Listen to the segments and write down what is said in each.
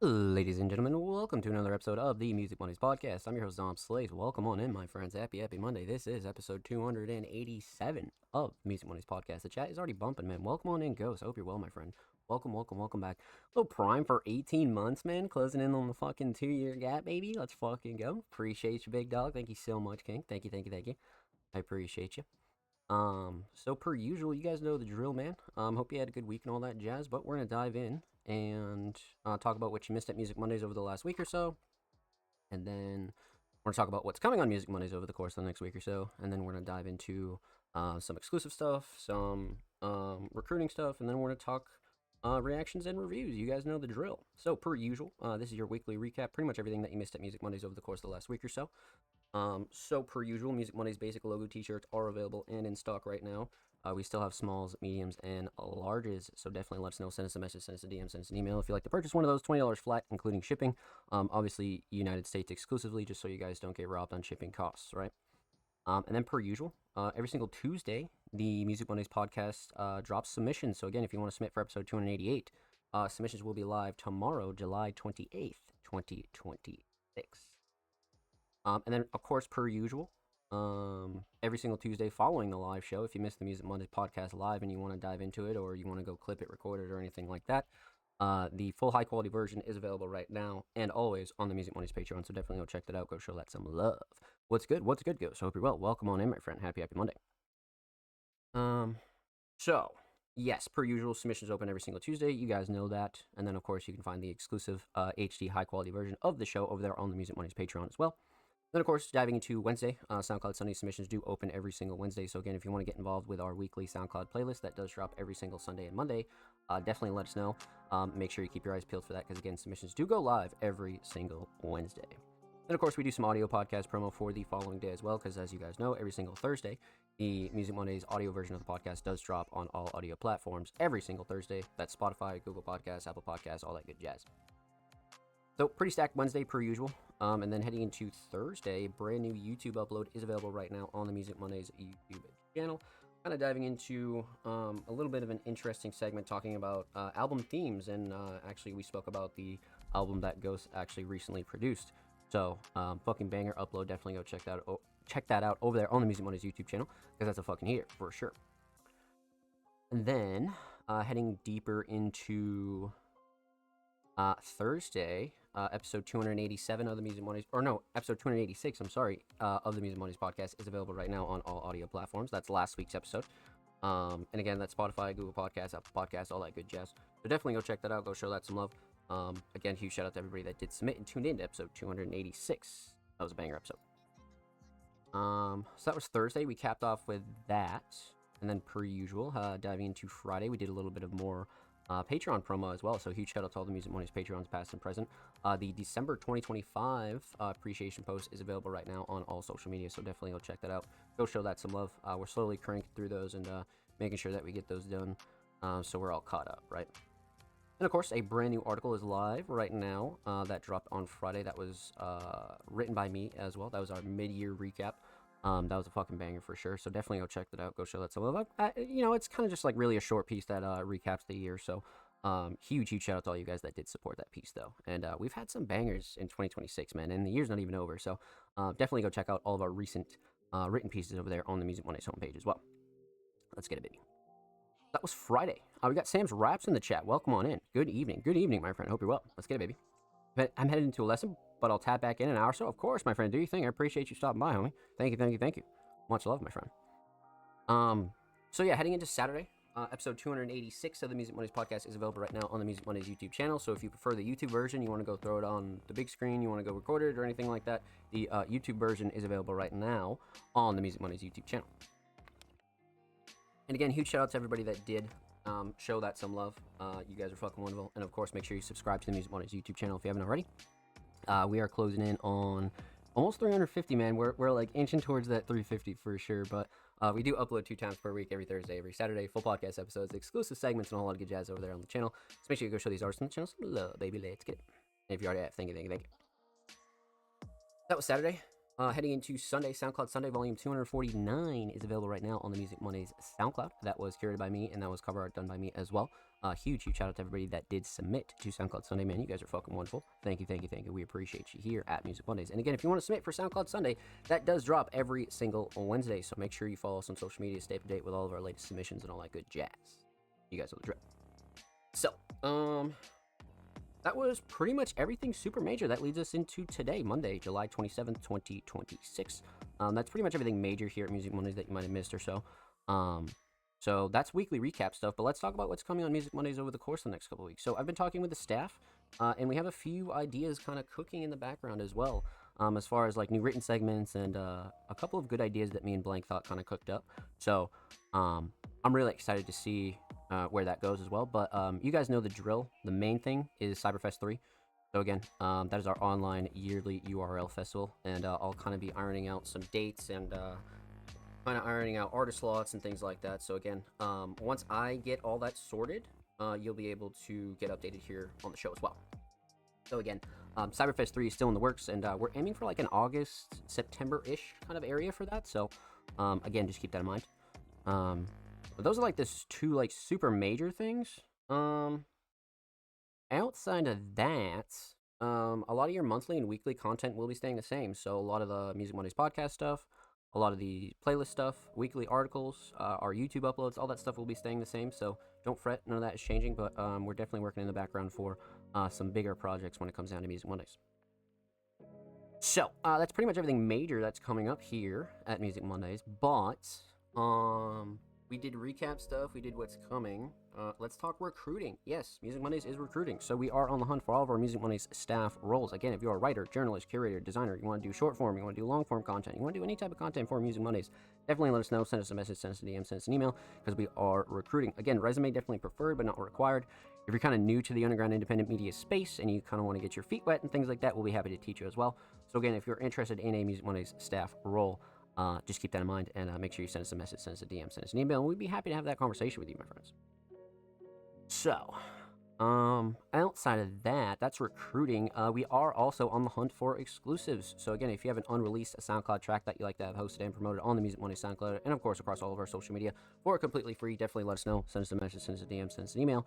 Ladies and gentlemen, welcome to another episode of the Music Mondays podcast. I'm your host, Dom Slays. Welcome on in, my friends. Happy Monday. This is episode 287 of Music Mondays podcast. The chat is already bumping, man. Welcome on in, Ghost. I hope you're well, my friend. Welcome back. Little Prime for 18 months, man. Closing in on the fucking 2-year gap, baby. Let's fucking go. Appreciate you, big dog. Thank you so much, King. Thank you. I appreciate you. So per usual, you guys know the drill, man. Hope you had a good week and all that jazz, but we're gonna dive in and talk about what you missed at Music Mondays over the last week or so, and then we're gonna talk about what's coming on Music Mondays over the course of the next week or so, and then we're gonna dive into some exclusive stuff, some recruiting stuff, and then we're gonna talk reactions and reviews. You guys know the drill. So per usual, this is your weekly recap, pretty much everything that you missed at Music Mondays over the course of the last week or so. So per usual, Music Mondays basic logo t-shirts are available and in stock right now. We still have smalls, mediums, and larges, so definitely let us know. Send us a message, send us a DM, send us an email if you'd like to purchase one of those. $20 flat, including shipping. Obviously, United States exclusively, just so you guys don't get robbed on shipping costs, right? And then per usual, every single Tuesday, the Music Mondays podcast drops submissions. So again, if you want to submit for episode 288, submissions will be live tomorrow, July 28th, 2026. And then, of course, per usual, every single Tuesday following the live show, if you missed the Music Mondays podcast live and you want to dive into it, or you want to go clip it, record it, or anything like that, the full high-quality version is available right now and always on the Music Mondays Patreon, so definitely go check that out. Go show that some love. What's good, Ghost? Hope you're well. Welcome on in, my friend. Happy Monday. So, yes, per usual, submissions open every single Tuesday. You guys know that. And then, of course, you can find the exclusive HD high-quality version of the show over there on the Music Mondays Patreon as well. Then, of course, diving into Wednesday, SoundCloud Sunday submissions do open every single Wednesday. So, again, if you want to get involved with our weekly SoundCloud playlist that does drop every single Sunday and Monday, definitely let us know. Make sure you keep your eyes peeled for that because, again, submissions do go live every single Wednesday. Then, of course, we do some audio podcast promo for the following day as well because, as you guys know, every single Thursday, the Music Mondays audio version of the podcast does drop on all audio platforms every single Thursday. That's Spotify, Google Podcasts, Apple Podcasts, all that good jazz. So, pretty stacked Wednesday per usual. And then heading into Thursday, brand new YouTube upload is available right now on the Music Mondays YouTube channel. Kind of diving into a little bit of an interesting segment talking about album themes. And actually, we spoke about the album that Ghost actually recently produced. So, fucking banger upload. Definitely go check that out over there on the Music Mondays YouTube channel because that's a fucking heater for sure. And then heading deeper into Thursday, episode 287 of the Music Mondays, episode 286, of the Music Mondays podcast is available right now on all audio platforms. That's last week's episode. And again, that's Spotify, Google Podcasts, Apple Podcasts, all that good jazz. So definitely go check that out. Go show that some love. Again, huge shout out to everybody that did submit and tuned in to episode 286. That was a banger episode. So that was Thursday. We capped off with that. And then per usual, diving into Friday, we did a little bit of more Patreon promo as well. So huge shout out to all the Music Mondays Patreons past and present. The December 2025 appreciation post is available right now on all social media. So definitely go check that out. Go show that some love. We're slowly cranking through those and making sure that we get those done so we're all caught up, right? And of course, a brand new article is live right now that dropped on Friday. That was written by me as well. That was our mid-year recap. That was a fucking banger for sure. So definitely go check that out. Go show that some love. It's kind of just like really a short piece that recaps the year. So huge shout out to all you guys that did support that piece though. And we've had some bangers in 2026, man. And the year's not even over. So definitely go check out all of our recent written pieces over there on the Music Mondays homepage as well. Let's get it, baby. That was Friday. We got Sam's Raps in the chat. Welcome on in. Good evening, my friend. Hope you're well. Let's get it, baby. I'm headed into a lesson, but I'll tap back in an hour or so. Of course, my friend. Do your thing. I appreciate you stopping by, homie. Thank you. Much love, my friend. So yeah, heading into Saturday, episode 286 of the Music Mondays podcast is available right now on the Music Mondays YouTube channel. So if you prefer the YouTube version, you want to go throw it on the big screen, you want to go record it or anything like that, the YouTube version is available right now on the Music Mondays YouTube channel. And again, huge shout out to everybody that did show that some love. You guys are fucking wonderful. And of course, make sure you subscribe to the Music Mondays YouTube channel if you haven't already. We are closing in on almost 350, man. We're like inching towards that 350 for sure. But we do upload 2 times per week, every Thursday, every Saturday, full podcast episodes, exclusive segments, and a whole lot of good jazz over there on the channel. So make sure you go show these artists on the channel some love, baby. Let's get it. And if you already have, thank you. That was Saturday. Heading into Sunday, SoundCloud Sunday, volume 249 is available right now on the Music Mondays SoundCloud. That was curated by me, and that was cover art done by me as well. Huge shout out to everybody that did submit to SoundCloud Sunday, man. You guys are fucking wonderful. Thank you, thank you, thank you. We appreciate you here at Music Mondays. And again, if you want to submit for SoundCloud Sunday, that does drop every single Wednesday. So make sure you follow us on social media, stay up to date with all of our latest submissions and all that good jazz. You guys know the drill. So, that was pretty much everything super major. That leads us into today, Monday, July 27th, 2026. That's pretty much everything major here at Music Mondays that you might have missed or so. So that's weekly recap stuff, but let's talk about what's coming on Music Mondays over the course of the next couple of weeks. So I've been talking with the staff, and we have a few ideas kind of cooking in the background as well, as far as like new written segments and a couple of good ideas that me and Blank thought kind of cooked up. So I'm really excited to see where that goes as well. But you guys know the drill. The main thing is Cyberfest 3. So again, that is our online yearly URL festival, and I'll kind of be ironing out some dates and kind of ironing out artist slots and things like that. So again, once I get all that sorted, you'll be able to get updated here on the show as well. So again, Cyberfest 3 is still in the works, and we're aiming for like an August, September-ish kind of area for that. So again, just keep that in mind. But those are like this two like super major things. Outside of that, a lot of your monthly and weekly content will be staying the same. So a lot of the Music Mondays podcast stuff, a lot of the playlist stuff, weekly articles, our YouTube uploads, all that stuff will be staying the same. So don't fret, none of that is changing. But we're definitely working in the background for some bigger projects when it comes down to Music Mondays. So that's pretty much everything major that's coming up here at Music Mondays. But we did recap stuff. We did what's coming. Let's talk recruiting. Yes, Music Mondays is recruiting. So we are on the hunt for all of our Music Mondays staff roles. Again, if you're a writer, journalist, curator, designer, you want to do short form, you want to do long form content, you want to do any type of content for Music Mondays, definitely let us know. Send us a message, send us a DM, send us an email, because we are recruiting. Again, resume definitely preferred, but not required. If you're kind of new to the underground independent media space and you kind of want to get your feet wet and things like that, we'll be happy to teach you as well. So again, if you're interested in a Music Mondays staff role, just keep that in mind, and make sure you send us a message, send us a DM, send us an email, and we'd be happy to have that conversation with you, my friends. So, outside of that, that's recruiting. We are also on the hunt for exclusives. So again, if you have an unreleased SoundCloud track that you like to have hosted and promoted on the Music Monday SoundCloud, and of course across all of our social media for completely free, definitely let us know. Send us a message, send us a DM, send us an email.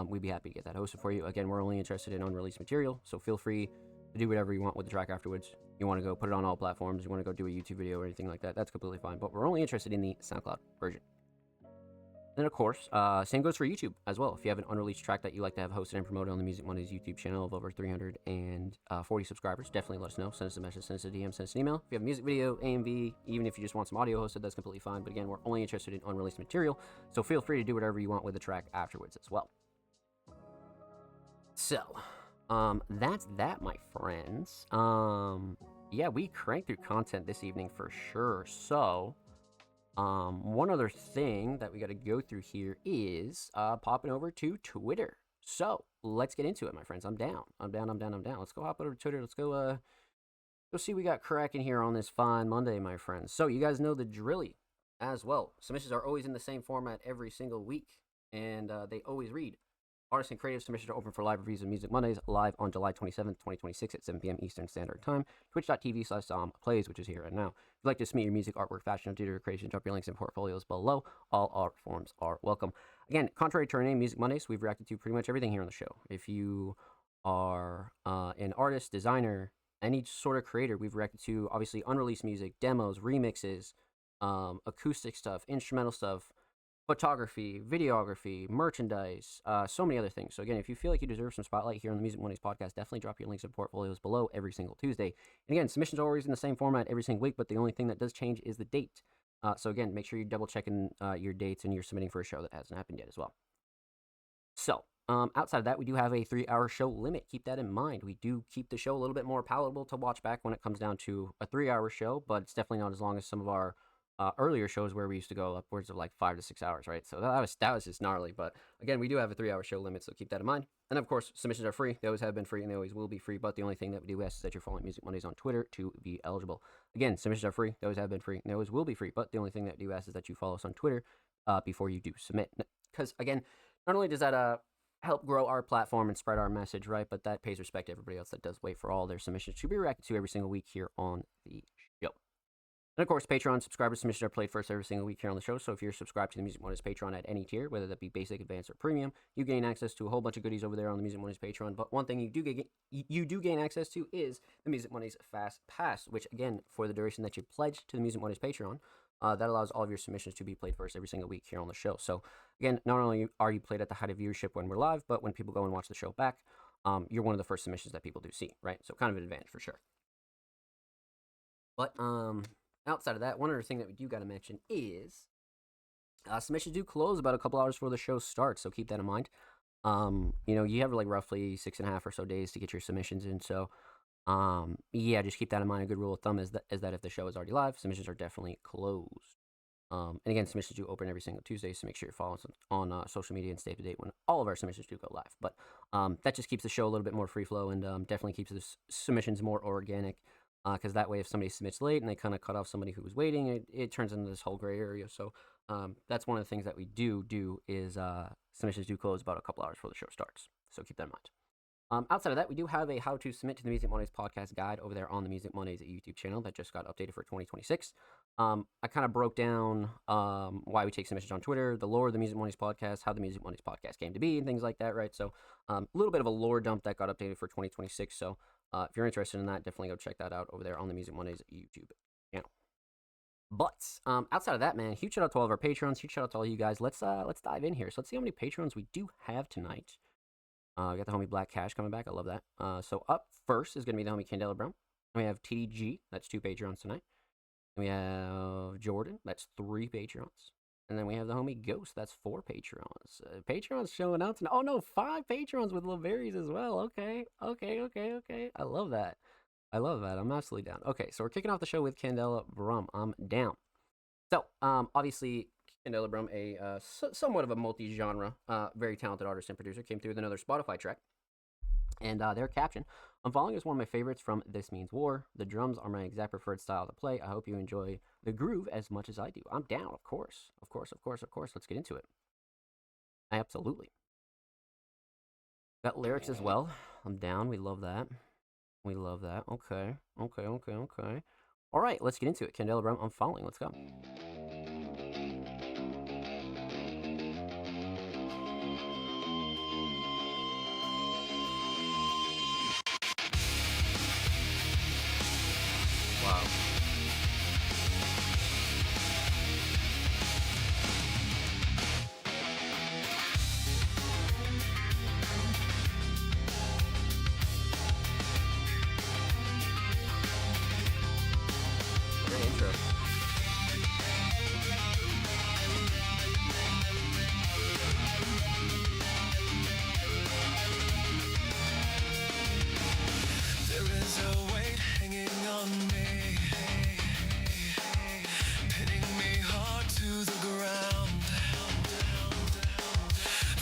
We'd be happy to get that hosted for you. Again, we're only interested in unreleased material, so feel free to do whatever you want with the track afterwards. You want to go put it on all platforms, you want to go do a YouTube video or anything like that, that's completely fine. But we're only interested in the SoundCloud version. And of course, same goes for YouTube as well. If you have an unreleased track that you like to have hosted and promoted on the Music Mondays YouTube channel of over 340 subscribers, definitely let us know. Send us a message, send us a DM, send us an email. If you have a music video, AMV, even if you just want some audio hosted, that's completely fine. But again, we're only interested in unreleased material, so feel free to do whatever you want with the track afterwards as well. So, that's that, my friends. Yeah, we cranked through content this evening for sure. So, one other thing that we got to go through here is popping over to Twitter. So let's get into it, my friends. I'm down. Let's go hop over to Twitter. Let's go see what we got cracking here on this fine Monday, my friends. So you guys know the drilly as well. Submissions are always in the same format every single week, and they always read. Artists and creative submissions are open for live reviews of Music Mondays, live on July 27th, 2026 at 7 p.m. Eastern Standard Time. Twitch.tv/plays, which is here right now. If you'd like to submit your music, artwork, fashion, or theater creation, drop your links and portfolios below. All art forms are welcome. Again, contrary to our name, Music Mondays, we've reacted to pretty much everything here on the show. If you are an artist, designer, any sort of creator, we've reacted to obviously unreleased music, demos, remixes, acoustic stuff, instrumental stuff, photography, videography, merchandise, so many other things. So again, if you feel like you deserve some spotlight here on the Music Mondays podcast, definitely drop your links and portfolios below every single Tuesday. And again, submissions are always in the same format every single week, but the only thing that does change is the date. So again, make sure you're double checking your dates and you're submitting for a show that hasn't happened yet as well. So outside of that, we do have a 3-hour show limit. Keep that in mind. We do keep the show a little bit more palatable to watch back when it comes down to a 3-hour show, but it's definitely not as long as some of our earlier shows where we used to go upwards of like 5 to 6 hours, right? So that was just gnarly. But again, we do have a 3-hour show limit, so keep that in mind. And of course, submissions are free. They always have been free, and they always will be free. But the only thing that we do ask is that you're following Music Mondays on Twitter to be eligible. Again, submissions are free. They always have been free, and they always will be free. But the only thing that we do ask is that you follow us on Twitter before you do submit. Because again, not only does that help grow our platform and spread our message, right? But that pays respect to everybody else that does wait for all their submissions to be reacted to every single week here on the And of course, Patreon subscriber submissions are played first every single week here on the show. So if you're subscribed to the Music Mondays Patreon at any tier, whether that be basic, advanced, or premium, you gain access to a whole bunch of goodies over there on the Music Mondays Patreon. But one thing you do gain access to is the Music Mondays Fast Pass, which again, for the duration that you pledge to the Music Mondays Patreon, that allows all of your submissions to be played first every single week here on the show. So again, not only are you played at the height of viewership when we're live, but when people go and watch the show back, you're one of the first submissions that people do see, right? So kind of an advantage for sure. But outside of that, one other thing that we do got to mention is submissions do close about a couple hours before the show starts, so keep that in mind. You have like roughly 6.5 or so days to get your submissions in, so yeah, just keep that in mind. A good rule of thumb is that if the show is already live, submissions are definitely closed. And again, submissions do open every single Tuesday, so make sure you follow us on social media and stay up to date when all of our submissions do go live. But that just keeps the show a little bit more free flow and definitely keeps the submissions more organic. Because that way, if somebody submits late and they kind of cut off somebody who was waiting, it turns into this whole gray area. So that's one of the things that we do is submissions do close about a couple hours before the show starts. So keep that in mind. Outside of that, we do have a how to submit to the Music Mondays podcast guide over there on the Music Mondays YouTube channel that just got updated for 2026. I kind of broke down why we take submissions on Twitter, the lore of the Music Mondays podcast, how the Music Mondays podcast came to be, and things like that, right? So a little bit of a lore dump that got updated for 2026. So if you're interested in that, definitely go check that out over there on the Music Mondays YouTube channel. But outside of that, man, huge shout out to all of our patrons. Huge shout out to all you guys. Let's dive in here. So let's see how many patrons we do have tonight. We got the homie Black Cash coming back. I love that. So up first is going to be the homie Candela Brown. We have TDG. That's 2 patrons tonight. And we have Jordan. That's 3 patrons. And then we have the homie Ghost. That's 4 patrons. Patrons showing out tonight. Oh, no, 5 patrons with Laverius as well. Okay. I love that. I'm absolutely down. Okay, so we're kicking off the show with Candela Brum. I'm down. So, obviously, Candela Brum, somewhat of a multi-genre, very talented artist and producer, came through with another Spotify track. And their caption, "I'm following is one of my favorites from This Means War. The drums are my exact preferred style to play. I hope you enjoy the groove as much as I do." I'm down, of course. Let's get into it. Absolutely. Got lyrics as well. I'm down. We love that. Okay. All right, let's get into it. Candela Brum, I'm following. Let's go. Wow. Great intro. There is a weight hanging on me, pinning me hard to the ground.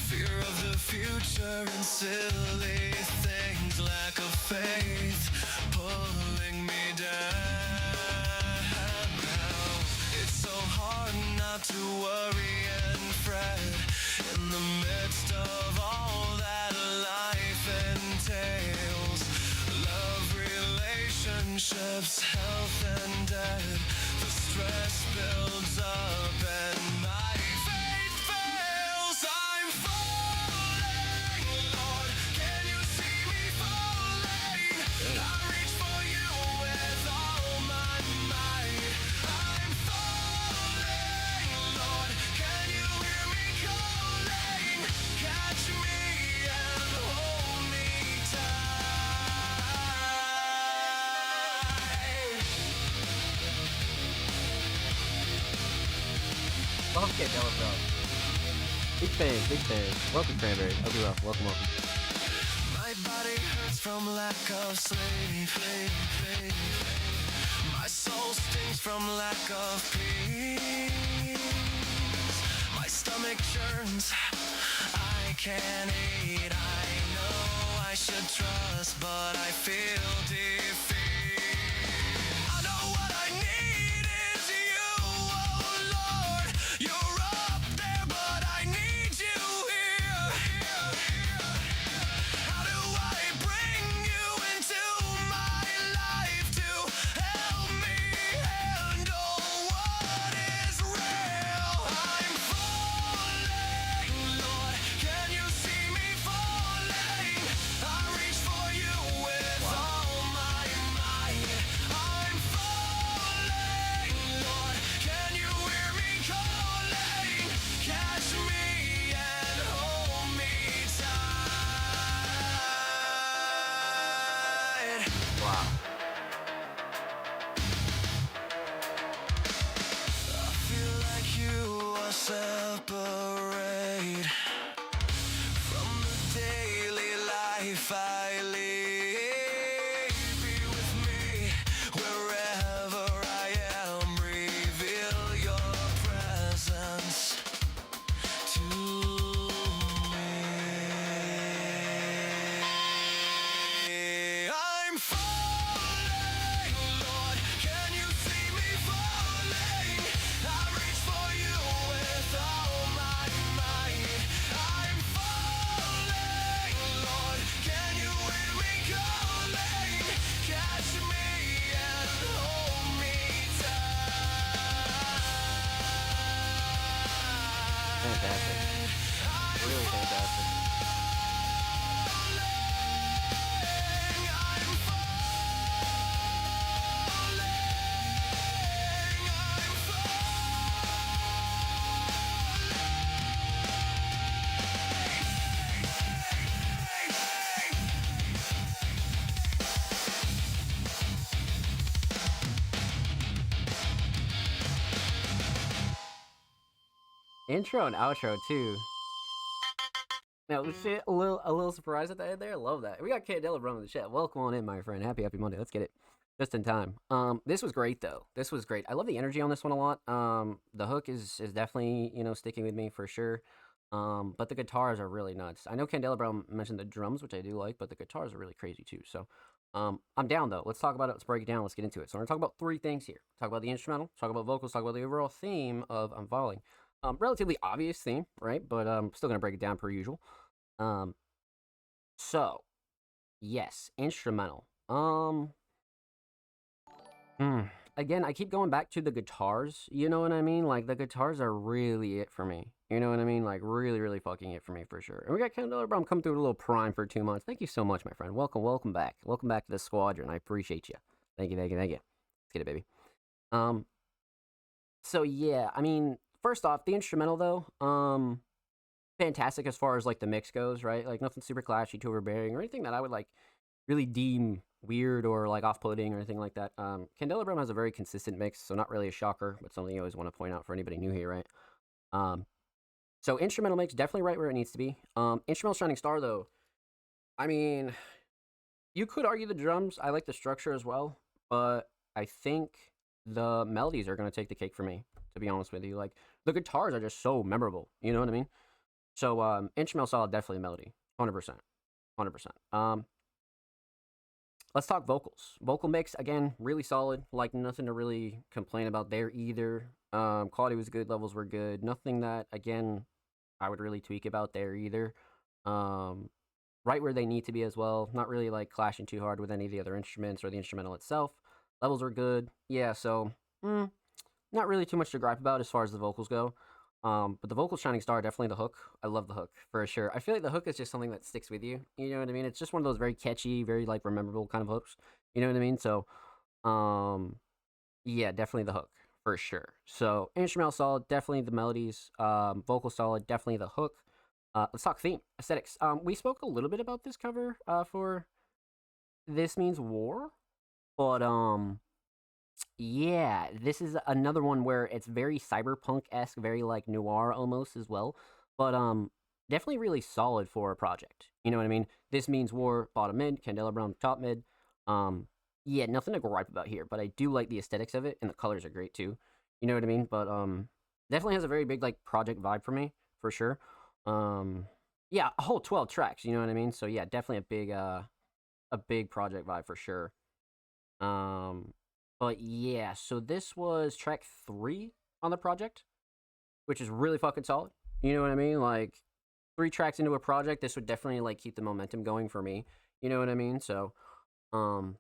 Fear of the future and silly things, lack of faith pulling me down. It's so hard not to worry and fret in the midst of all that life entails. Love, relationships, health and death. The stress builds up and my faith fails. I'm falling, Lord, can you see me falling? I reach for you with all my might. I'm falling, Lord, can you hear me calling? Catch me and hold me tight. Love Candela Brum. Big fan. Welcome, Cranberry. Hope you're well. Welcome. My body hurts from lack of sleep. My soul stings from lack of peace. My stomach churns. I can't eat. I know I should trust, but I feel defeat. I know what I need is you, oh Lord. You're up there, but I need you here. How do I bring you into my life to help me handle Intro and outro too. Now, shit, a little surprise at the end there. Love that. We got Candela Brum in the chat. Welcome on in, my friend. Happy Monday. Let's get it. Just in time. This was great though. This was great. I love the energy on this one a lot. The hook is definitely sticking with me for sure. But the guitars are really nuts. I know Candela Brown mentioned the drums, which I do like, but the guitars are really crazy too. So, I'm down though. Let's talk about it. Let's break it down. Let's get into it. So we're gonna talk about three things here. Talk about the instrumental. Talk about vocals. Talk about the overall theme of I'm Falling. Relatively obvious theme, right? But still gonna break it down per usual. Um, so yes, instrumental. Hmm. Again, I keep going back to the guitars. You know what I mean? Like the guitars are really it for me. You know what I mean? Like really, really fucking it for me for sure. And we got Kendall Brown come through with a little prime for 2 months. Thank you so much, my friend. Welcome back. Welcome back to the squadron. I appreciate you. Thank you. Let's get it, baby. Um. So yeah, I mean, first off, the instrumental though, fantastic as far as like the mix goes, right? Like nothing super clashy, too overbearing, or anything that I would like really deem weird or like off-putting or anything like that. Candela Brum has a very consistent mix, so not really a shocker, but something you always want to point out for anybody new here, right? Um, so instrumental mix definitely right where it needs to be. Instrumental Shining Star though, I mean, you could argue the drums. I like the structure as well, but I think the melodies are gonna take the cake for me. To be honest with you, like the guitars are just so memorable. You know what I mean? So instrumental solid, definitely melody, 100%, 100%. Let's talk vocals. Vocal mix again, really solid. Like nothing to really complain about there either. Quality was good, levels were good. Nothing that again I would really tweak about there either. Right where they need to be as well. Not really like clashing too hard with any of the other instruments or the instrumental itself. Levels are good. Yeah, so not really too much to gripe about as far as the vocals go. But the vocal Shining Star, definitely the hook. I love the hook for sure. I feel like the hook is just something that sticks with you. You know what I mean? It's just one of those very catchy, very like memorable kind of hooks. You know what I mean? So, yeah, definitely the hook for sure. So instrumental solid, definitely the melodies. Vocal solid, definitely the hook. Let's talk theme aesthetics. We spoke a little bit about this cover for This Means War, but yeah, this is another one where it's very cyberpunk-esque, very like noir almost as well. But definitely really solid for a project. You know what I mean? This Means War, bottom mid, Candela Brown, top mid. Yeah, nothing to gripe about here, but I do like the aesthetics of it, and the colors are great too. You know what I mean? But definitely has a very big like project vibe for me, for sure. Yeah, a whole 12 tracks, you know what I mean? So yeah, definitely a big project vibe for sure. But yeah, so this was track 3 on the project, which is really fucking solid. You know what I mean? Like 3 tracks into a project, this would definitely like keep the momentum going for me. You know what I mean? So, um,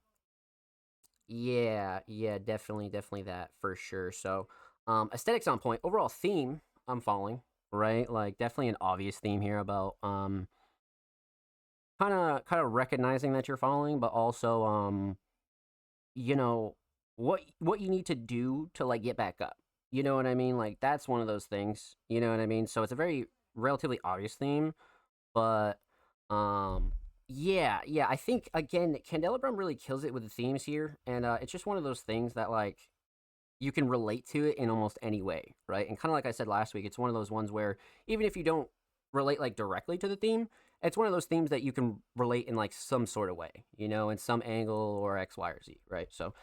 yeah, definitely that for sure. So, aesthetics on point. Overall theme, I'm following, right? Like definitely an obvious theme here about kind of recognizing that you're following, but also you know what you need to do to like get back up. You know what I mean? Like that's one of those things. You know what I mean? So it's a very relatively obvious theme, but yeah, I think again Candela Brum really kills it with the themes here, and it's just one of those things that like you can relate to it in almost any way, right? And kind of like I said last week, it's one of those ones where even if you don't relate like directly to the theme, it's one of those themes that you can relate in like some sort of way, in some angle or X, Y, or Z, right? So,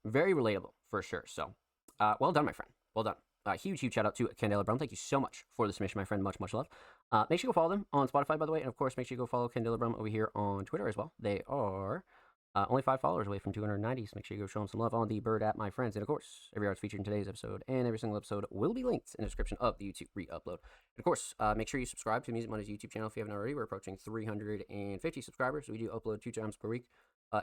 very relatable for sure. So, well done, my friend. Well done. Huge shout out to Candela Brown. Thank you so much for the submission, my friend. Much love. Make sure you go follow them on Spotify, by the way, and of course, make sure you go follow Candela Brown over here on Twitter as well. They are only 5 followers away from 290, so make sure you go show them some love on the Bird app, my friends. And of course, every art's featured in today's episode and every single episode will be linked in the description of the YouTube re-upload. And of course, make sure you subscribe to Music Mondays YouTube channel if you haven't already. We're approaching 350 subscribers. We do upload 2 times per week,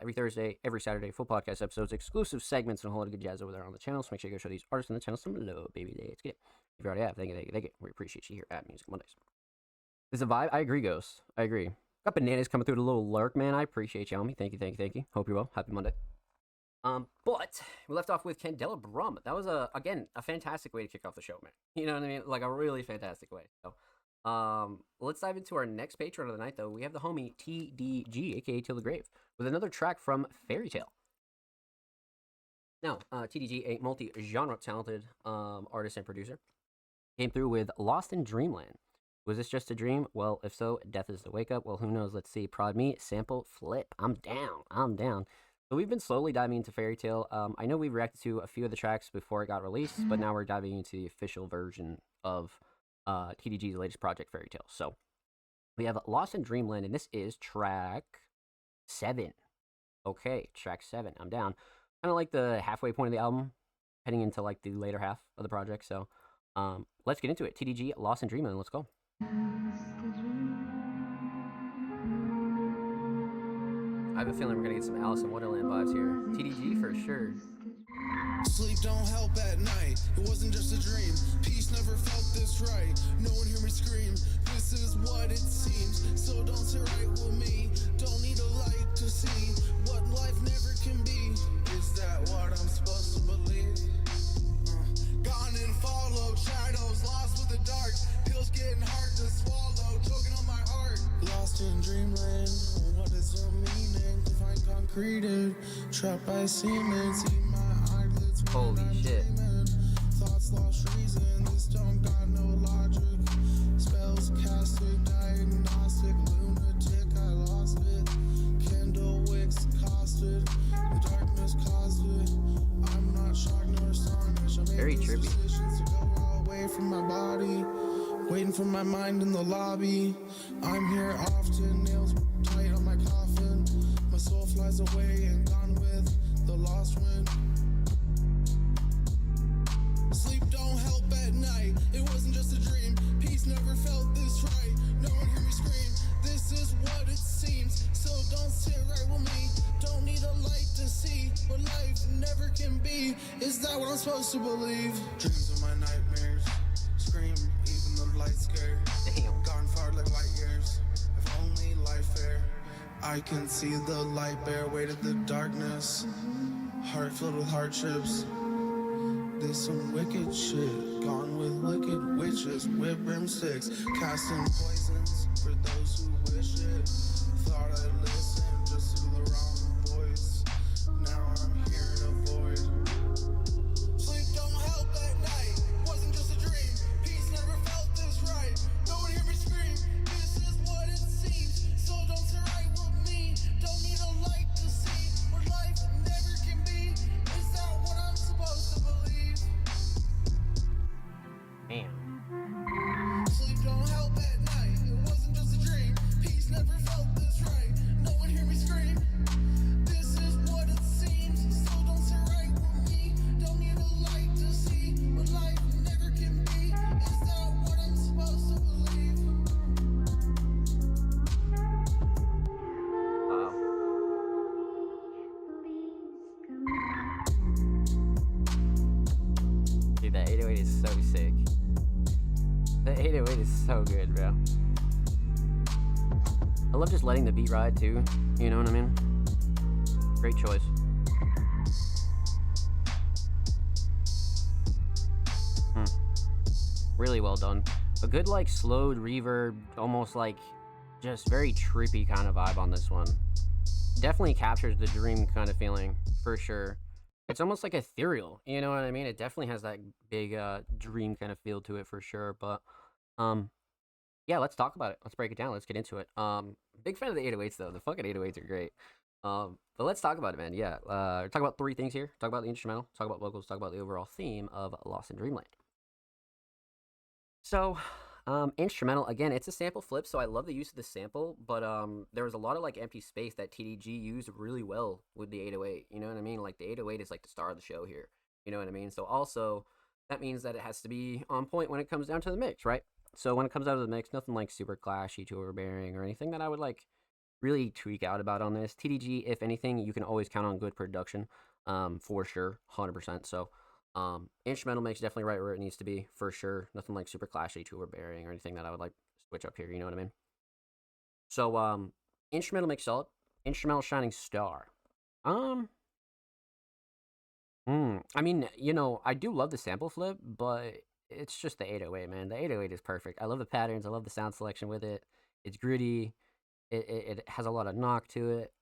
every Thursday, every Saturday, full podcast episodes, exclusive segments, and a whole lot of good jazz over there on the channel. So make sure you go show these artists on the channel some love, baby. Let's get it. If you already have, thank you. We appreciate you here at Music Mondays. This is a vibe. I agree, Ghost. I agree. Got bananas coming through the little lurk, man. I appreciate you, homie. Thank you. Hope you're well. Happy Monday. But we left off with Candela Brum. That was again a fantastic way to kick off the show, man. You know what I mean? Like a really fantastic way. So, let's dive into our next patron of the night, though. We have the homie TDG, aka Till the Grave, with another track from Fairy Tale. Now, TDG, a multi-genre talented artist and producer. came through with Lost in Dreamland. Was this just a dream? Well, if so, death is the wake up. Well, who knows? Let's see. Prod me, sample, flip. I'm down. I'm down. So we've been slowly diving into Fairy Tale. I know we reacted to a few of the tracks before it got released, but now we're diving into the official version of TDG's latest project, Fairy Tale. So we have Lost in Dreamland, and this is track 7. Okay, track 7. I'm down. Kind of like the halfway point of the album, heading into like the later half of the project. So let's get into it. TDG, Lost in Dreamland. Let's go. I have a feeling we're gonna get some Alice in Wonderland vibes here. TDG for sure. Sleep don't help at night. It wasn't just a dream. Peace never felt this right. No one hear me scream. This is what it seems. So don't sit right with me. Don't need a light to see what life never can be. Is that what I'm supposed to believe? Gone and followed shadows, lost with the dark. Pills getting hard to swallow, choking on my heart. Lost in dreamland. What is the meaning? Find concreted, trapped by semen. See my eyelids. Holy shit. Thoughts lost reason. This don't got no logic. Spells casted, diagnostic, lunatic. I lost it. Candle wicks costed. The darkness caused it. I'm not shocked nor astonished. I made Very these trippy. decisions to go away from my body. Waiting for my mind in the lobby. I'm here often, nails tight on my coffin. My soul flies away and gone with the lost wind. Sleep don't help at night. It wasn't just a dream. Peace never felt this right. No one hear me scream. This is what it seems. So don't sit right with me. Don't need a light to see what life never can be. Is that what I'm supposed to believe? Dreams of my nightmares. Scream, even the light scared. Damn. Gone far like light years. If only life fair. I can see the light bear weight of the darkness. Heart filled with hardships. There's some wicked shit. Gone with wicked witches with broomsticks. Casting poisons for those who wish it. Thought I'd listen just to the wrong voice. Now I'm hearing a void. Sleep don't help at night. Wasn't just a dream. Peace never felt this right. No one hear me scream. This is what it seems. So don't sit right with me. Don't need a light to see what life never can be. Is that what I'm supposed to believe? Damn. Sleep don't help at night. It wasn't just a dream. Peace never felt this right. No one hear me scream. This is what it seems. So don't sit right with me. Don't need a light to see what life never can be. Is that what I'm supposed to believe? Wow. Dude, that 808 is so sick. The 808 is so good, bro. I love just letting the beat ride too. You know what I mean? Great choice. Really well done. A good like slowed reverb, almost like just very trippy kind of vibe on this one. Definitely captures the dream kind of feeling for sure. It's almost like ethereal, you know what I mean? It definitely has that big dream kind of feel to it for sure. But yeah, let's talk about it. Let's break it down. Let's get into it. Big fan of the 808s though. The fucking 808s are great. But let's talk about it, man. Yeah, talk about 3 things here. Talk about the instrumental. Talk about vocals. Talk about the overall theme of Lost in Dreamland. So, instrumental again. It's a sample flip, so I love the use of the sample. But there was a lot of like empty space that TDG used really well with the 808. You know what I mean? Like the 808 is like the star of the show here. You know what I mean? So also that means that it has to be on point when it comes down to the mix, right? So when it comes out of the mix, nothing like super clashy, too overbearing, or anything that I would like really tweak out about on this. TDG, if anything, you can always count on good production, for sure, 100%. So instrumental mix definitely right where it needs to be, for sure. Nothing like super clashy, too overbearing, or anything that I would like switch up here. You know what I mean? So instrumental mix solid. Instrumental shining star. I mean, you know, I do love the sample flip, but it's just the 808, man. The 808 is perfect. I love the patterns. I love the sound selection with it. It's gritty. It has a lot of knock to it.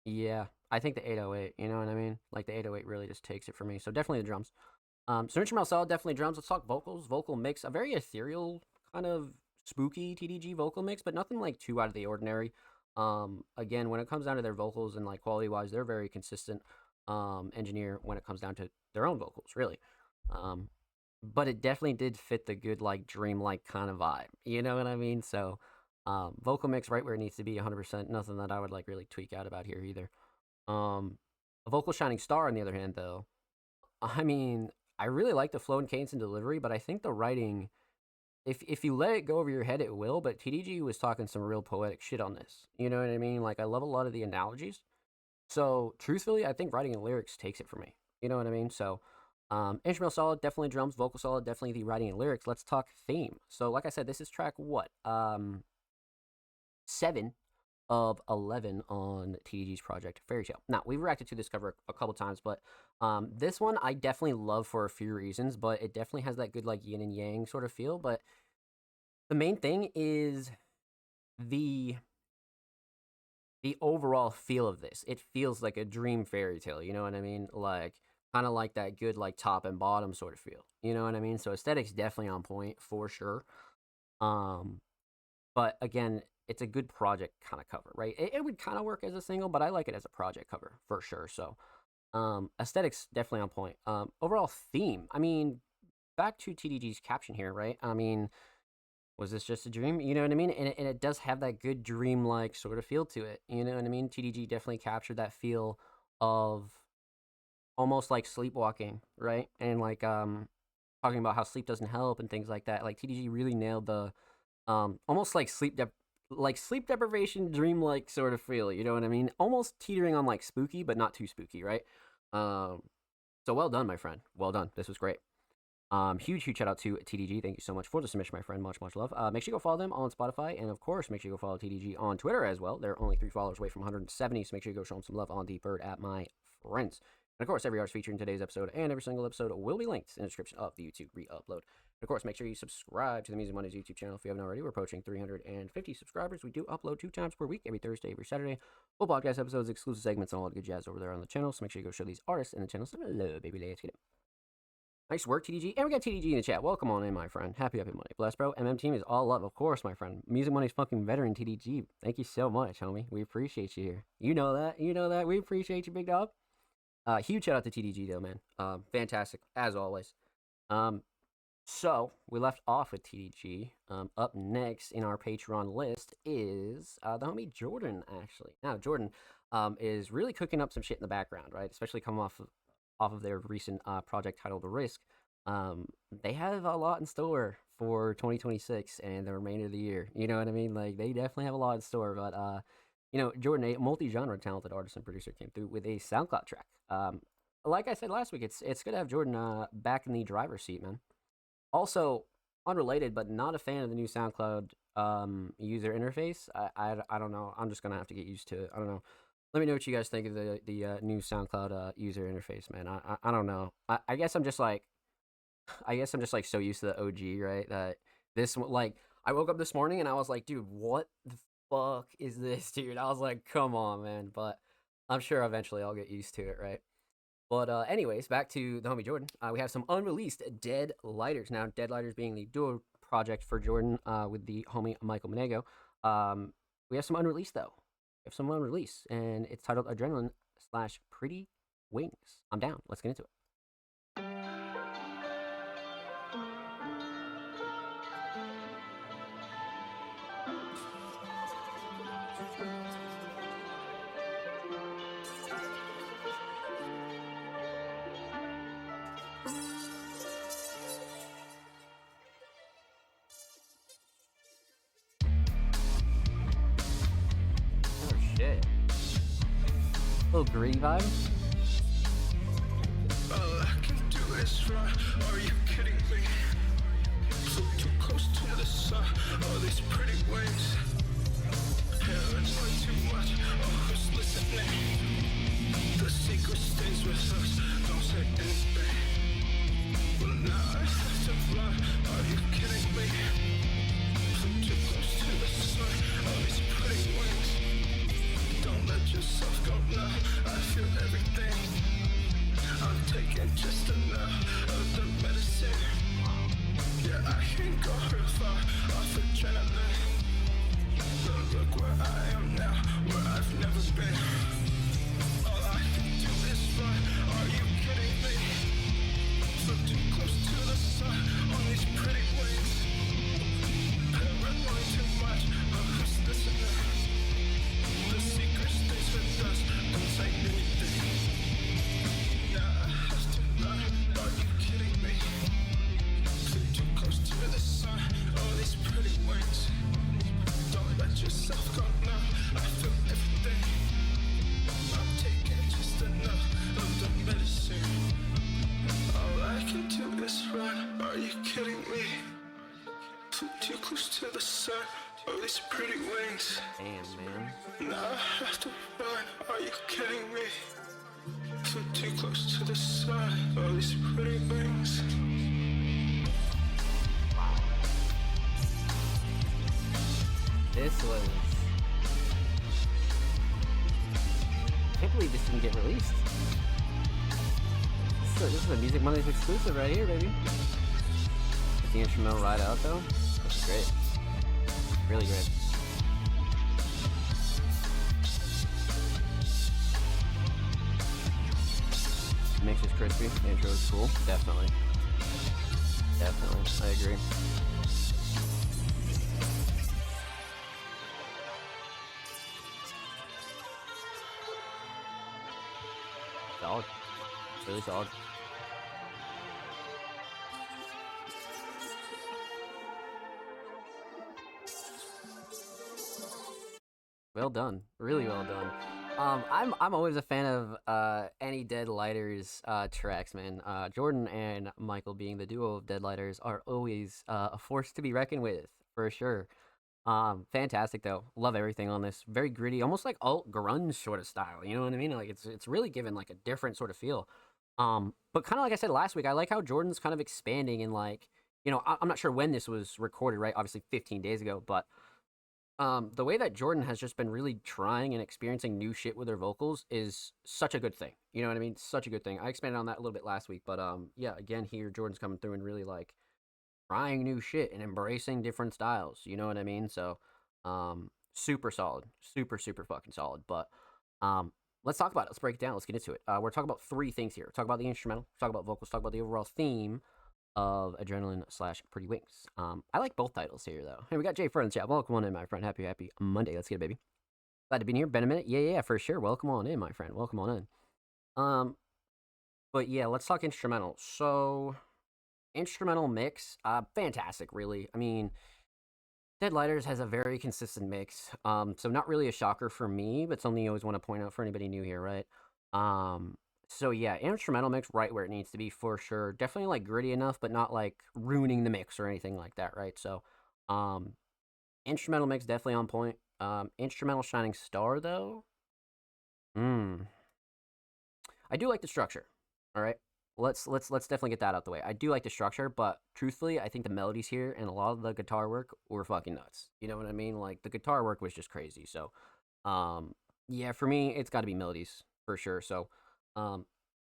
Yeah, I think the 808, you know what I mean? Like the 808 really just takes it for me. So definitely the drums. So Instrumental solid, definitely drums. Let's talk vocals. Vocal mix, a very ethereal, kind of spooky TDG vocal mix, but nothing like too out of the ordinary. Again, when it comes down to their vocals and like quality wise, they're very consistent engineer when it comes down to their own vocals, really. But it definitely did fit the good like dreamlike kind of vibe. You know what I mean? So vocal mix right where it needs to be, 100%. Nothing that I would like really tweak out about here either. A vocal shining star, on the other hand, though, I mean, I really like the flow and cadence and delivery, but I think the writing, if you let it go over your head, it will. But TDG was talking some real poetic shit on this. You know what I mean? Like, I love a lot of the analogies. So, truthfully, I think writing and lyrics takes it for me. You know what I mean? So, instrumental solid, definitely drums. Vocal solid, definitely the writing and lyrics. Let's talk theme. So, like I said, this is track what? 7 of 11 on TDG's project Fairy Tale. Now, we've reacted to this cover a couple times, but this one I definitely love for a few reasons, but it definitely has that good like yin and yang sort of feel. But the main thing is the overall feel of this. It feels like a dream fairy tale, you know what I mean? Like kind of like that good like top and bottom sort of feel. You know what I mean? So aesthetics definitely on point for sure. But again, it's a good project kind of cover, right? It would kind of work as a single, but I like it as a project cover for sure. So aesthetics definitely on point. Overall theme, I mean, back to TDG's caption here, right? I mean, was this just a dream? You know what I mean? And it does have that good dream-like sort of feel to it. You know what I mean? TDG definitely captured that feel of almost like sleepwalking, right? And like talking about how sleep doesn't help and things like that. Like TDG really nailed the almost like sleep deprivation, dream-like sort of feel. You know what I mean? Almost teetering on like spooky, but not too spooky, right? So well done, my friend. Well done. This was great. Huge shout out to TDG. Thank you so much for the submission, my friend. Much love. Make sure you go follow them on Spotify, and of course, make sure you go follow TDG on Twitter as well. They're only 3 followers away from 170, so make sure you go show them some love on the bird at my friends. And of course, every artist featured in today's episode and every single episode will be linked in the description of the YouTube re-upload. And of course, make sure you subscribe to the Music Mondays YouTube channel if you haven't already. We're approaching 350 subscribers. We do upload 2 times per week, every Thursday, every Saturday. Full podcast episodes, exclusive segments, and all the good jazz over there on the channel. So make sure you go show these artists and the channel some love, baby. Let's get it. Nice work, TDG. And we got TDG in the chat. Welcome on in, my friend. Happy Monday. Bless, bro. Team is all love, of course, my friend. Music Money's fucking veteran, TDG. Thank you so much, homie. We appreciate you here. You know that. You know that. We appreciate you, big dog. Huge shout out to TDG, though, man. Fantastic, as always. So, we left off with TDG. Up next in our Patreon list is the homie Jordan, actually. Now, Jordan is really cooking up some shit in the background, right? Especially coming off of their recent project titled The Risk. They have a lot in store for 2026 and the remainder of the year. You know what I mean? Like, they definitely have a lot in store. But, you know, Jordan, a multi-genre talented artist and producer, came through with a SoundCloud track. Like I said last week, it's good to have Jordan back in the driver's seat, man. Also, unrelated, but not a fan of the new SoundCloud user interface. I don't know. I'm just going to have to get used to it. I don't know. Let me know what you guys think of the new SoundCloud user interface, man. I don't know. I guess I'm just like so used to the OG, right? That this, like, I woke up this morning and I was like, dude, what the fuck is this, dude? I was like, come on, man. But I'm sure eventually I'll get used to it, right? But anyways, back to the homie Jordan. We have some unreleased Dead Lighters. Now, Dead Lighters being the duo project for Jordan with the homie Michael Monego. We have some unreleased, though. We have some unreleased, and it's titled Adrenaline/Pretty Wings. I'm down. Let's get into it. Little gritty vibe. All I can do is try. Are you kidding me? So too close to the sun. All these pretty wings. Yeah, it's way too much. Oh, who's listening? The secret stays with us. Don't say anything. Well, now I have to fly. Are you kidding me? So too close to the sun. All these pretty wings. Don't let yourself go now. I feel everything. I'm taking just enough of the the sun. Oh, these pretty wings. Damn, man. Now I have to run. Are you kidding me? Flew too close to the sun. Oh, these pretty wings. This was... I can't believe this didn't get released. This is a Music Mondays exclusive right here, baby. With the instrumental ride out, though. That's great. Really great. Mix is crispy. The intro is cool. Definitely. Definitely. I agree. Solid. Really solid. Well done. Really well done. I'm always a fan of any Dead Lighters tracks, man. Jordan and Michael, being the duo of Dead Lighters, are always a force to be reckoned with, for sure. Fantastic though. Love everything on this. Very gritty, almost like alt grunge sort of style. You know what I mean? Like it's really given like a different sort of feel. But kind of like I said last week, I like how Jordan's kind of expanding and like, you know, I'm not sure when this was recorded, right? Obviously 15 days ago, but the way that Jordan has just been really trying and experiencing new shit with her vocals is such a good thing. You know what I mean? Such a good thing. I expanded on that a little bit last week, but yeah, again here Jordan's coming through and really like trying new shit and embracing different styles. You know what I mean? So super solid. Super fucking solid. But let's talk about it. Let's break it down. Let's get into it. We're talking about three things here. Talk about the instrumental, talk about vocals, talk about the overall theme of Adrenaline / Pretty Wings. I like both titles here, though. Hey, we got Jay Fred in the chat. Welcome on in, my friend. Happy Monday. Let's get it, baby. Glad to be here. Been a minute. Yeah, for sure. Welcome on in, my friend. Welcome on in. But yeah, let's talk instrumental. So, instrumental mix, fantastic, really. I mean, Dead Lighters has a very consistent mix. So not really a shocker for me, but something you always want to point out for anybody new here, right? So yeah, instrumental mix right where it needs to be for sure. Definitely like gritty enough, but not like ruining the mix or anything like that, right? So, instrumental mix definitely on point. Instrumental shining star though. I do like the structure. All right, let's definitely get that out the way. I do like the structure, but truthfully, I think the melodies here and a lot of the guitar work were fucking nuts. You know what I mean? Like the guitar work was just crazy. So, yeah, for me, it's got to be melodies for sure. So.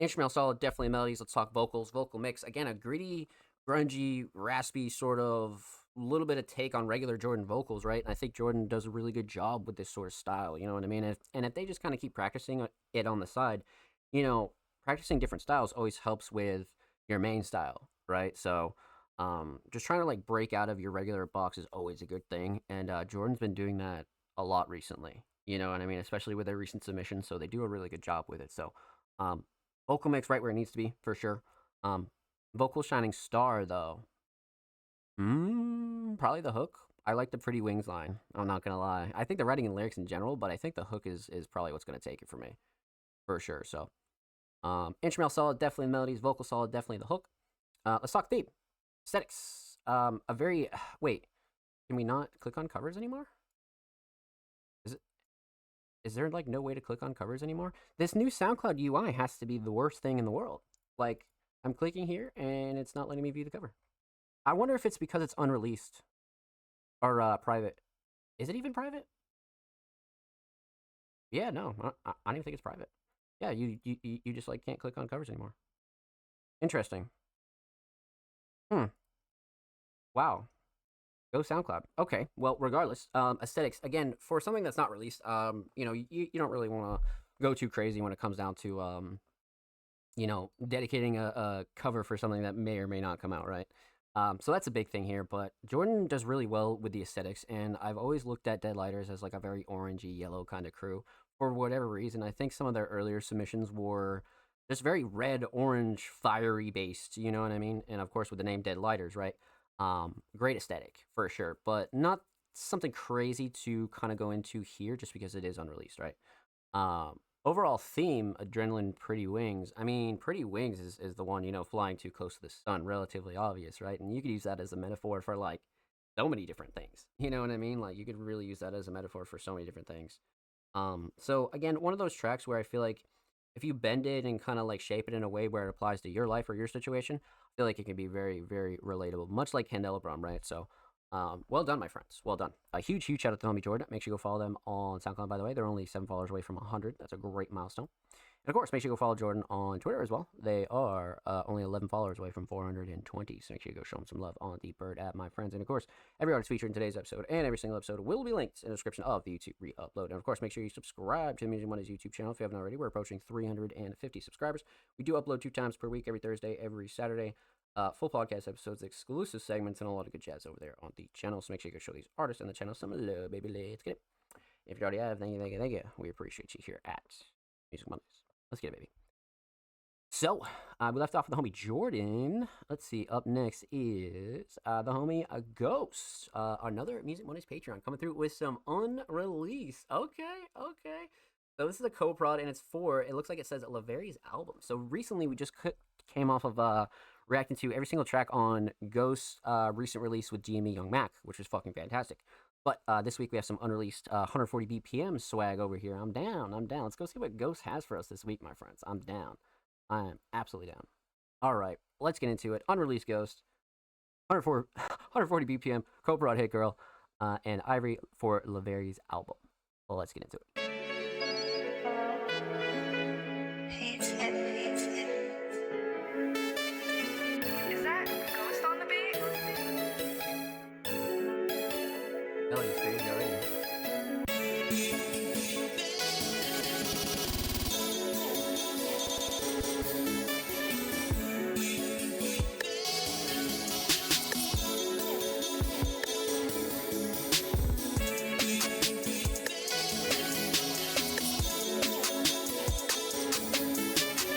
Instrumental solid, definitely melodies. Let's talk vocals. Vocal mix, again, a gritty, grungy, raspy sort of little bit of take on regular Jordan vocals, right? And I think Jordan does a really good job with this sort of style, you know what I mean? And if they just kind of keep practicing it on the side, you know, practicing different styles always helps with your main style, right? So just trying to like break out of your regular box is always a good thing. And Jordan's been doing that a lot recently, you know what I mean? Especially with their recent submissions, so they do a really good job with it. So vocal mix right where it needs to be, for sure. Vocal shining star, though. Probably the hook. I like the Pretty Wings line. I'm not going to lie. I think the writing and lyrics in general, but I think the hook is probably what's going to take it for me, for sure. So, instrumental solid, definitely the melodies. Vocal solid, definitely the hook. Let's talk theme. Aesthetics. Wait, can we not click on covers anymore? Is there like no way to click on covers anymore? This new SoundCloud UI has to be the worst thing in the world. Like, I'm clicking here and it's not letting me view the cover. I wonder if it's because it's unreleased or private. Is it even private? Yeah, no, I don't even think it's private. Yeah, you just like can't click on covers anymore. Interesting. Wow. Go SoundCloud. Okay, well, regardless, aesthetics, again, for something that's not released, you know, you don't really want to go too crazy when it comes down to, you know, dedicating a cover for something that may or may not come out, right? So that's a big thing here, but Jordan does really well with the aesthetics, and I've always looked at Dead Lighters as like a very orangey yellow kind of crew. For whatever reason, I think some of their earlier submissions were just very red, orange, fiery based, you know what I mean? And of course, with the name Dead Lighters, right? Great aesthetic for sure, but not something crazy to kind of go into here just because it is unreleased, right? Overall theme, Adrenaline Pretty Wings. I mean, Pretty Wings is the one, you know, flying too close to the sun, relatively obvious, right? And you could use that as a metaphor for like so many different things. You know what I mean? Like you could really use that as a metaphor for so many different things. So again, one of those tracks where I feel like if you bend it and kind of like shape it in a way where it applies to your life or your situation, I feel like it can be very, very relatable, much like Candelabrum, right? So, well done, my friends. Well done. A huge, huge shout out to Homie Jordan. Make sure you go follow them on SoundCloud, by the way. They're only 7 followers away from 100. That's a great milestone. And of course, make sure you go follow Jordan on Twitter as well. They are only 11 followers away from 420. So make sure you go show them some love on the Bird app, my friends. And of course, every artist featured in today's episode and every single episode will be linked in the description of the YouTube re-upload. And of course, make sure you subscribe to the Music Mondays YouTube channel if you haven't already. We're approaching 350 subscribers. We do upload 2 times per week, every Thursday, every Saturday. Full podcast episodes, exclusive segments, and a lot of good jazz over there on the channel. So make sure you go show these artists on the channel some love, baby. Let's get it. If you already have, thank you, thank you, thank you. We appreciate you here at Music Mondays. Let's get it, baby. So, we left off with the homie Jordan. Let's see, up next is the homie Ghost. Another Music Mondays Patreon coming through with some unreleased. Okay. So this is a co-prod, and it's for, it looks like it says Laveri's album. So recently we just came off of reacting to every single track on Ghost's recent release with GME Young Mac, which was fucking fantastic. But this week we have some unreleased 140 BPM swag over here. I'm down. Let's go see what Ghost has for us this week, my friends. I'm down. I am absolutely down. All right, let's get into it. Unreleased Ghost, 140 BPM, co-prod Hit Girl, and Ivory for Laveri's album. Well, let's get into it. Is that Ghost on the beat? Hell, you crazy already.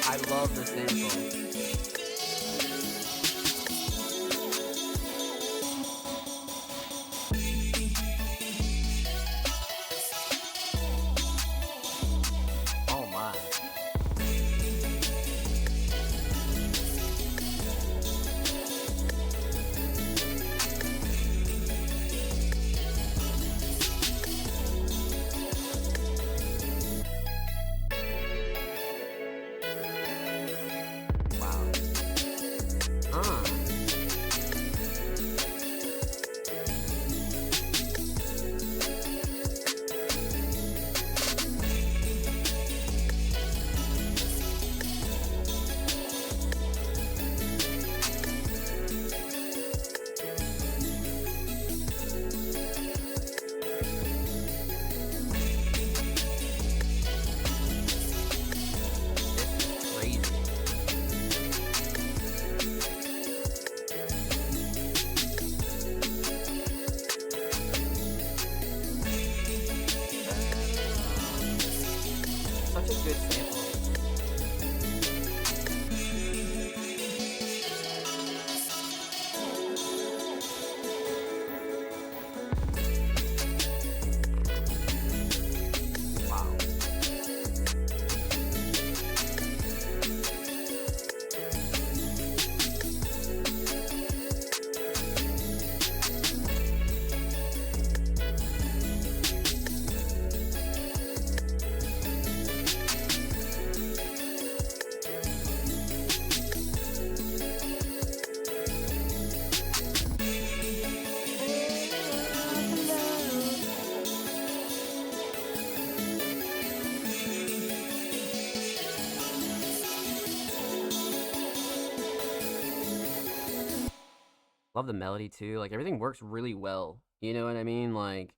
I love the sample. Oh my. Wow. Crazy. Such a good sample. Wow. Love the melody too. Like everything works really well. You know what I mean? Like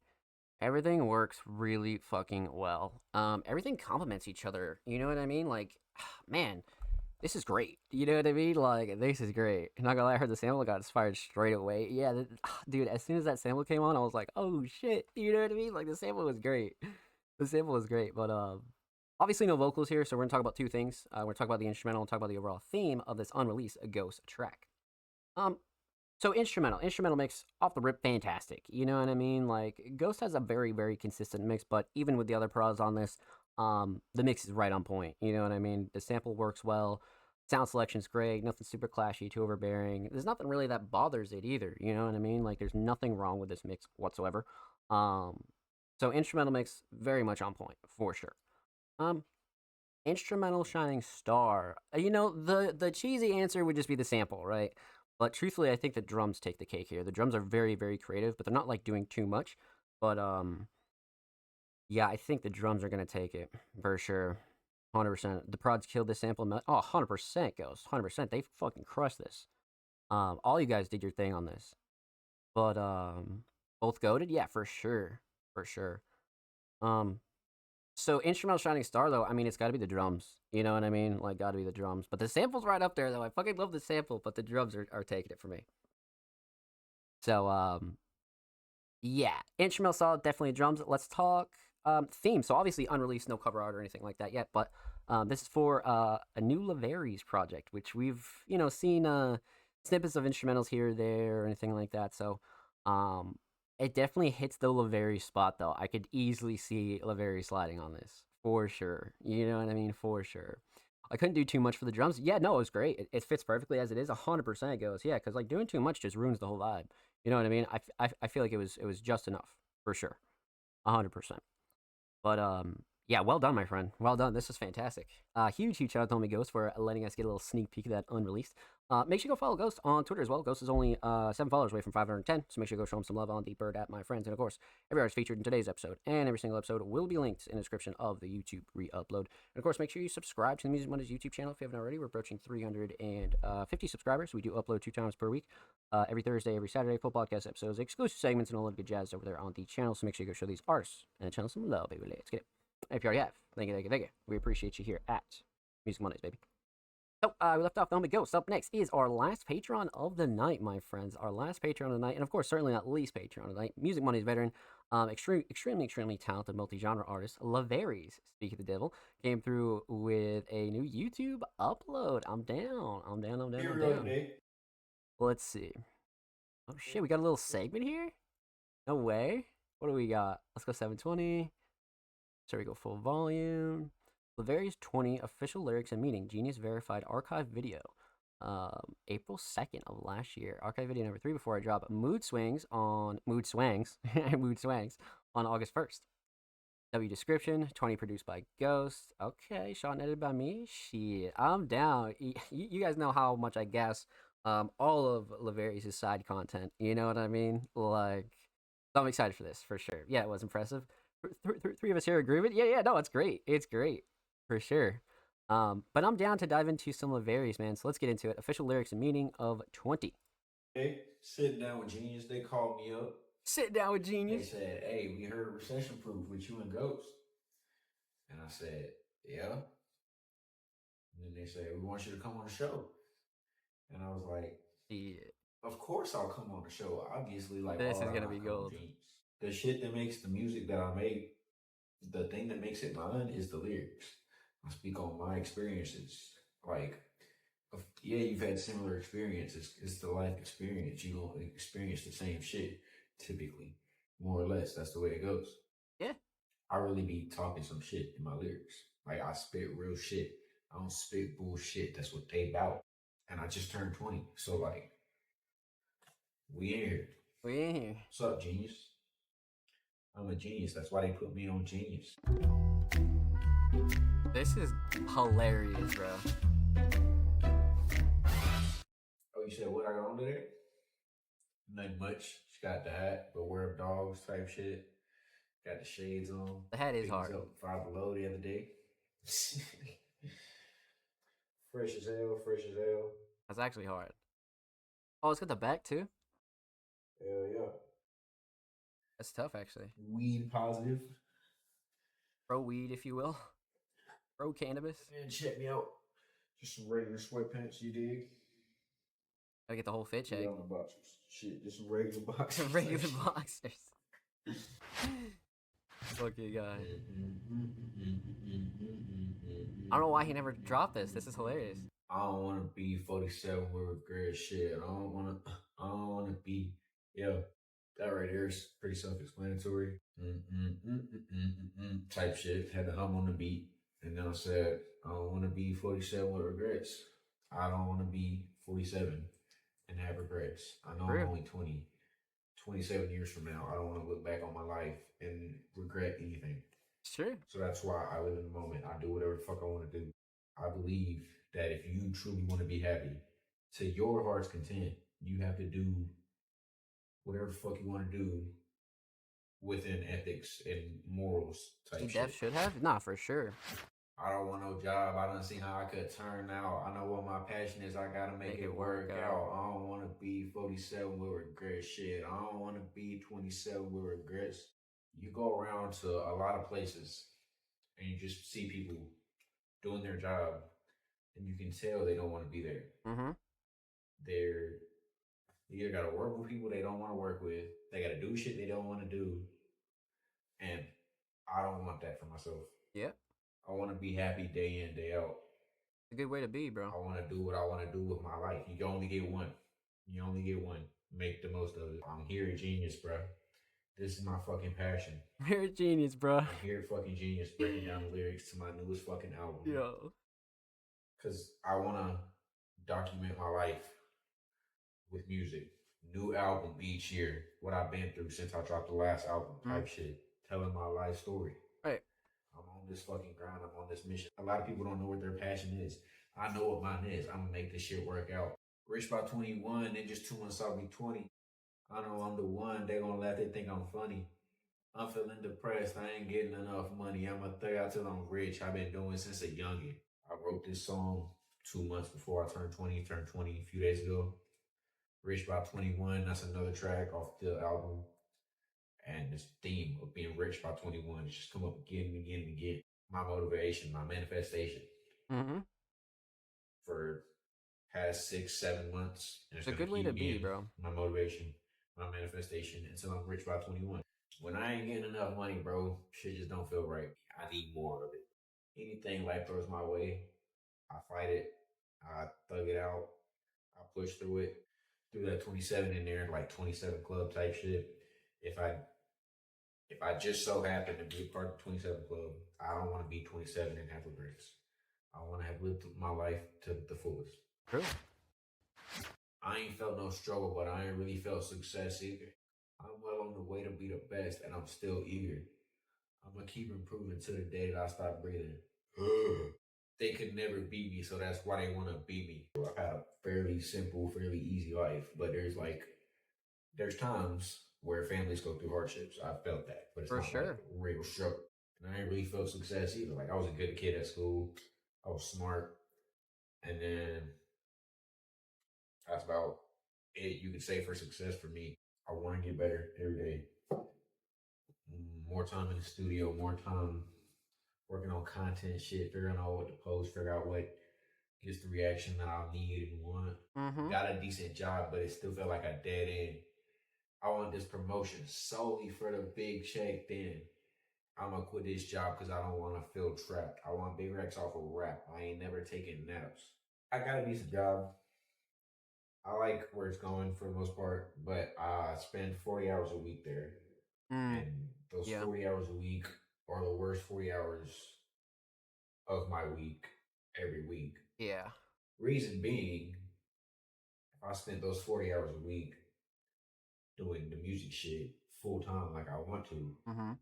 everything works really fucking well. Everything complements each other. You know what I mean? Like, man, this is great. You know what I mean? Like this is great. Not gonna lie, I heard the sample got inspired straight away. Yeah, dude. As soon as that sample came on, I was like, oh shit. You know what I mean? Like the sample was great. The sample was great, but obviously no vocals here, so we're gonna talk about 2 things. We're gonna talk about the instrumental and talk about the overall theme of this unreleased Ghost track. So instrumental mix off the rip, fantastic. You know what I mean? Like Ghost has a very, very consistent mix, but even with the other prods on this, the mix is right on point. You know what I mean? The sample works well. Sound selection's great, nothing super clashy, too overbearing. There's nothing really that bothers it either, you know what I mean? Like, there's nothing wrong with this mix whatsoever. So instrumental mix, very much on point, for sure. Um, Instrumental shining star. The cheesy answer would just be the sample, right? But truthfully, I think the drums take the cake here. The drums are very, very creative, but they're not like doing too much. But yeah, I think the drums are gonna take it for sure. 100%. The prods killed this sample. 100% goes. 100%. They fucking crushed this. All you guys did your thing on this. But both goated? Yeah, for sure. For sure. So instrumental shining star though, I mean it's gotta be the drums. You know what I mean? Like gotta be the drums. But the sample's right up there though. I fucking love the sample, but the drums are taking it for me. So yeah. Instrumental solid, definitely drums. Let's talk theme. So obviously unreleased, no cover art or anything like that yet, but this is for a new Laveries project, which we've, seen snippets of instrumentals here or there or anything like that. So it definitely hits the Laveries spot though. I could easily see Laveries sliding on this for sure. You know what I mean? For sure. I couldn't do too much for the drums. Yeah, no, it was great. It fits perfectly as it is. 100% it goes. Yeah, because like doing too much just ruins the whole vibe. You know what I mean? I feel like it was just enough for sure. 100%. But yeah, well done, my friend. Well done. This is fantastic. Huge shout out to Homie Ghost for letting us get a little sneak peek of that unreleased. Make sure you go follow Ghost on Twitter as well. Ghost is only 7 followers away from 510, so make sure you go show him some love on Deepbird at my friends. And of course, every artist featured in today's episode and every single episode will be linked in the description of the YouTube re-upload. And of course, make sure you subscribe to the Music Mondays YouTube channel if you haven't already. We're approaching 350 subscribers. We do upload 2 times per week, every Thursday, every Saturday, full podcast episodes, exclusive segments, and all that good jazz over there on the channel. So make sure you go show these artists and the channel some love, baby. Let's get it. If you already have, thank you. We appreciate you here at Music Mondays, baby. So, we left off the Homie Ghost. Up next is our last Patreon of the night, my friends. Our last Patreon of the night, and of course, certainly not least Patreon of the night. Music Mondays veteran, extremely talented multi-genre artist, Laveries, speak of the devil, came through with a new YouTube upload. I'm down. Let's see. Oh shit, we got a little segment here? No way. What do we got? Let's go 720. So we go full volume. Laveries 20 official lyrics and meaning. Genius verified archive video. April 2nd of last year. Archive video number 3 before I drop Mood Swings on August 1st. W description 20 produced by Ghost. Okay, Sean edited by me. Shit, I'm down. You guys know how much I guess all of Laveries' side content. You know what I mean? Like, so I'm excited for this for sure. Yeah, it was impressive. Three of us here agree with it. Yeah, no, it's great. It's great. For sure. But I'm down to dive into some Laveries, man. So let's get into it. Official lyrics and meaning of 20. Hey, sitting down with Genius, they called me up. Sit down with They Genius. said, hey, we heard Recession Proof with you and Ghost. And I said, yeah. And then they said, we want you to come on the show. And I was like, Yeah. of course I'll come on the show. Obviously, like, This why is would I gonna be not come, gold. Genius? The shit that makes the music that I make, the thing that makes it mine is the lyrics. I speak on my experiences. Like, yeah, you've had similar experiences. It's the life experience. You don't experience the same shit, typically. More or less. That's the way it goes. Yeah. I really be talking some shit in my lyrics. Like, I spit real shit. I don't spit bullshit. That's what they bout. And I just turned 20. So, like, we in here. We in here. What's up, Genius? I'm a genius. That's why they put me on Genius. This is hilarious, bro. Oh, you said what I got on today? Nothing much. Just got the hat, but wear up dogs type shit. Got the shades on. The hat is Picked hard. up Five Below the other day. Fresh as hell. That's actually hard. Oh, it's got the back too? Hell yeah. That's tough, actually. Weed positive. Pro weed, if you will. Pro cannabis. Man, check me out. Just some regular sweatpants, you dig? Gotta get the whole fit check. Yeah, my boxers. Shit, just some regular boxers. Regular boxers. Lucky guy. I don't know why he never dropped this. This is hilarious. I don't want to be 47 with regret shit. I don't want to be, yeah, that right there is pretty self-explanatory. Type shit. Had to hum on the beat. And then I said, I don't want to be 47 with regrets. I don't want to be 47 and have regrets. I know I'm True. only 20. 27 years from now, I don't want to look back on my life and regret anything. Sure. So that's why I live in the moment. I do whatever the fuck I want to do. I believe that if you truly want to be happy, to your heart's content, you have to do whatever the fuck you want to do within ethics and morals type He shit. def should have? Nah, for sure. I don't want no job. I don't see how I could turn out. I know what my passion is. I gotta make it work out. I don't want to be 47 with regret shit. I don't want to be 27 with regrets. You go around to a lot of places and you just see people doing their job and you can tell they don't want to be there. Mm-hmm. They're you either gotta work with people they don't want to work with. They gotta do shit they don't want to do. And I don't want that for myself. Yeah. I want to be happy day in, day out. It's a good way to be, bro. I want to do what I want to do with my life. You only get one. You only get one. Make the most of it. I'm here at Genius, bro. This is my fucking passion. You're a genius, bro. I'm here at fucking Genius breaking down the lyrics to my newest fucking album. Yo. Because I want to document my life with music. New album each year. What I've been through since I dropped the last album type shit. Telling my life story. Right. I'm on this fucking grind. I'm on this mission. A lot of people don't know what their passion is. I know what mine is. I'm gonna make this shit work out. Rich by 21, then just 2 months I'll be 20. I know I'm the one. They gonna laugh. They think I'm funny. I'm feeling depressed. I ain't getting enough money. I'm a thug out till I'm rich. I've been doing since a youngin'. I wrote this song 2 months before I turned 20. Turned 20 a few days ago. Rich by 21. That's another track off the album. And this theme of being rich by 21 has just come up again and again and again. My motivation, my manifestation Mm-hmm. for past 6-7 months. And It's a gonna good way keep to be, being bro. My motivation, my manifestation until I'm rich by 21. When I ain't getting enough money, bro, shit just don't feel right. I need more of it. Anything life throws my way, I fight it. I thug it out. I push through it. Threw that 27 in there, like 27 club type shit. If I just so happen to be a part of the 27 club, I don't want to be 27 and have regrets. I want to have lived my life to the fullest. True. I ain't felt no struggle, but I ain't really felt success either. I'm well on the way to be the best, and I'm still eager. I'm gonna keep improving to the day that I stop breathing. They could never beat me, so that's why they want to beat me. I've had a fairly simple, fairly easy life, but there's times where families go through hardships. I felt that, but it's For not sure. like real struggle. And I ain't really felt success either. Like I was a good kid at school. I was smart, and then that's about it. You could say for success for me. I want to get better every day. More time in the studio, more time working on content shit, figuring out what to post, figure out what gets the reaction that I need and want. Mm-hmm. Got a decent job, but it still felt like a dead end. I want this promotion solely for the big check. Then I'm gonna quit this job because I don't want to feel trapped. I want big racks off of rap. I ain't never taking naps. I got a decent job. I like where it's going for the most part, but I spend 40 hours a week there. Mm. And those Yeah. 40 hours a week are the worst 40 hours of my week every week. Yeah. Reason being, if I spent those 40 hours a week doing the music shit full time like I want to, Mm-hmm.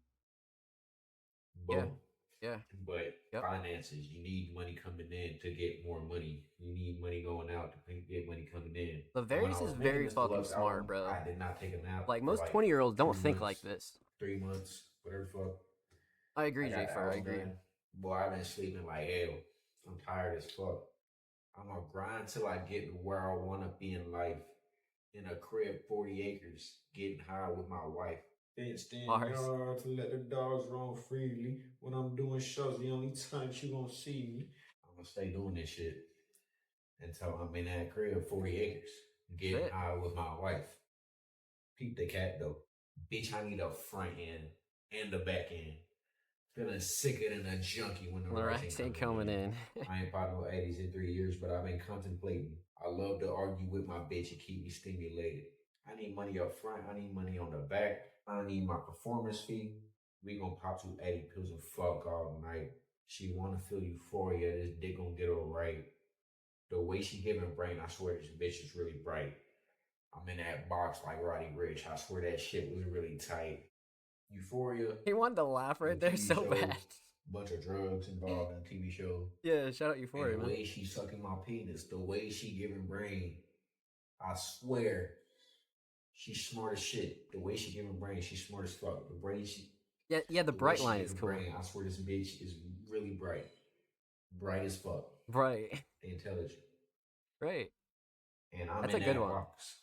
boom. Yeah. But Yep. finances, you need money coming in to get more money. You need money going out to get money coming in. When I Lavarius was is making very this fucking deluxe smart, album, bro. I did not take a nap. Like for most 20-year-olds don't 3 think like months, this. 3 months, whatever the fuck. I agree, I got the J4. I album agree. done. Boy, I've been sleeping like hell. I'm tired as fuck. I'm gonna grind till I get to where I wanna be in life. In a crib, 40 acres, getting high with my wife. Fenced in Bars. yard to let the dogs roam freely. When I'm doing shows, the only time she gonna see me. I'm gonna stay doing this shit until I'm in that crib, 40 acres, getting Shit. high with my wife. Peep the cat though. Bitch, I need a front end and the back end. Feeling sicker than a junkie when the Lorax ain't coming in. I ain't popped no 80s in 3 years, but I've been contemplating. I love to argue with my bitch and keep me stimulated. I need money up front. I need money on the back. I need my performance fee. We gonna pop 2 80 pills and fuck all night. She wanna feel euphoria. This dick gonna get her right. The way she giving brain, I swear this bitch is really bright. I'm in that box like Roddy Rich. I swear that shit was really tight. Euphoria. He wanted to laugh right the there TV so show, bad. Bunch of drugs involved in the TV show. Yeah, shout out Euphoria, And the man. way she sucking my penis, the way she giving brain, I swear, she's smart as shit. The way she giving brain, she's smart as fuck. The brain she. Yeah, the the way bright she line is giving cool. Brain, I swear this bitch is really bright. Bright as fuck. Right. Intelligent. Right. And I'm That's in a good that one. box.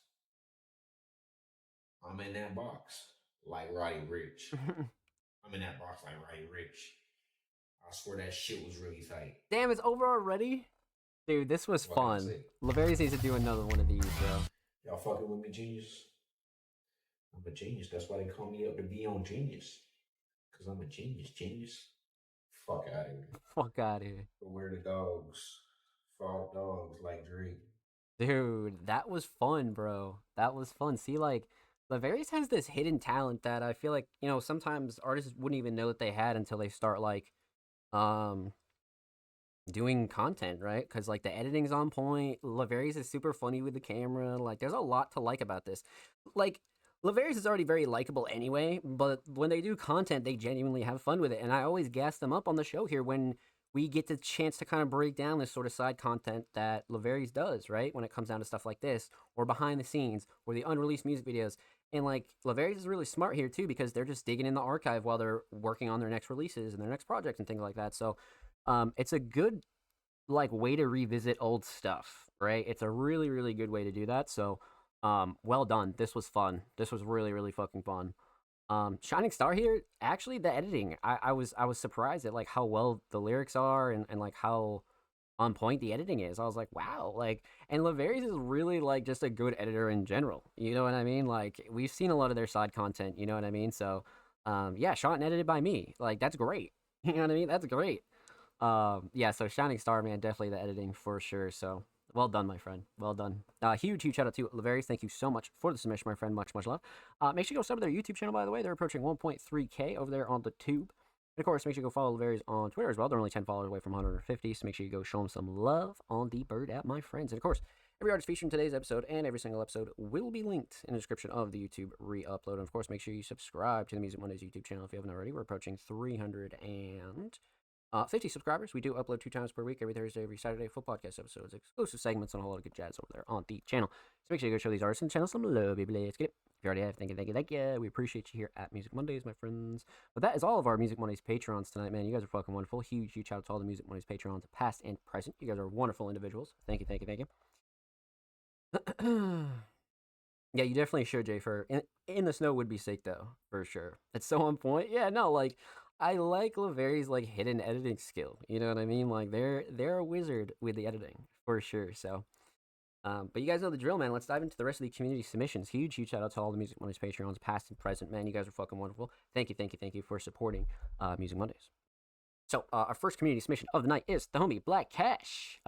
I'm in that box like Roddy Rich. I'm in that box like Roddy Rich. I swear that shit was really tight. Damn, it's over already? Dude, this was What can I fun. say? Laverius needs to do another one of these, bro. Y'all fucking with me, Genius? I'm a genius. That's why they call me up to be on Genius. Because I'm a genius. Fuck out of here. Fuck out of here. But where the dogs? Fought dogs like Drake. Dude, that was fun, bro. That was fun. See, like, Laverius has this hidden talent that I feel like, you know, sometimes artists wouldn't even know that they had until they start, like, doing content, right? Because, like, the editing's on point. Laverius is super funny with the camera. Like, there's a lot to like about this. Like, Laverius is already very likable anyway, but when they do content, they genuinely have fun with it. And I always gas them up on the show here when we get the chance to kind of break down this sort of side content that Laverius does, right? When it comes down to stuff like this, or behind the scenes, or the unreleased music videos. And like Laverius is really smart here too, because they're just digging in the archive while they're working on their next releases and their next projects and things like that. So it's a good like way to revisit old stuff, right? It's a really, really good way to do that. So well done. This was fun. This was really, really fucking fun. Shining Star here, actually the editing, I was surprised at like how well the lyrics are and like how on point the editing is. I was like, wow, like, and Laverius is really like just a good editor in general. You know what I mean? Like we've seen a lot of their side content, you know what I mean? So yeah, shot and edited by me. Like that's great. You know what I mean? That's great. Yeah, so Shining Star, man, definitely the editing for sure. So well done, my friend. Well done. Huge shout out to Laverius. Thank you so much for the submission, my friend. Much, much love. Make sure you go sub to their YouTube channel, by the way. They're approaching 1.3K over there on the tube. And of course, make sure you go follow Laverius on Twitter as well. They're only 10 followers away from 150, so make sure you go show them some love on the Bird app, my friends. And of course, every artist featured in today's episode and every single episode will be linked in the description of the YouTube re-upload. And of course, make sure you subscribe to the Music Mondays YouTube channel if you haven't already. We're approaching 350 subscribers. We do upload 2 times per week, every Thursday, every Saturday, full podcast episodes, exclusive segments, and a whole lot of good jazz over there on the channel. So make sure you go show these artists in the channel some love, baby. Let's get it. If you already have, thank you. We appreciate you here at Music Mondays, my friends. But that is all of our Music Mondays Patrons tonight, man. You guys are fucking wonderful. Huge shout out to all the Music Mondays Patrons, past and present. You guys are wonderful individuals. Thank you. Yeah, you definitely should, Jay. For in the Snow would be sick though, for sure. It's so on point. Yeah, no, like I like Laverius like hidden editing skill. You know what I mean? Like they're a wizard with the editing for sure. So, but you guys know the drill, man. Let's dive into the rest of the community submissions. Huge shout out to all the Music Mondays Patreons, past and present. Man, you guys are fucking wonderful. Thank you for supporting Music Mondays. So our first community submission of the night is the homie Black Cash.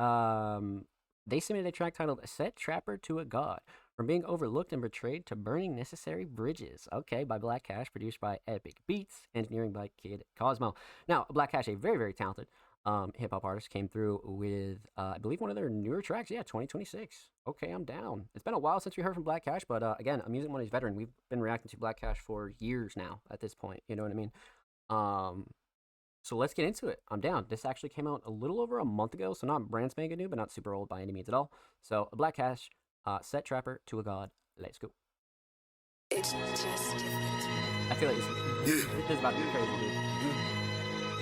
They submitted a track titled "Set Trapper to a God." From being overlooked and betrayed to burning necessary bridges. Okay, by Black Cash, produced by Epic Beats, engineering by Kid Cosmo. Now, Black Cash, a very, very talented hip-hop artist, came through with, I believe, one of their newer tracks. Yeah, 2026. Okay, I'm down. It's been a while since we heard from Black Cash, but again, a Music Mondays veteran. We've been reacting to Black Cash for years now at this point. You know what I mean? So let's get into it. I'm down. This actually came out a little over a month ago, so not brand spanking new, but not super old by any means at all. So, Black Cash, Set Trapper to a God. Let's go. It's just I feel like this is about to be crazy, dude.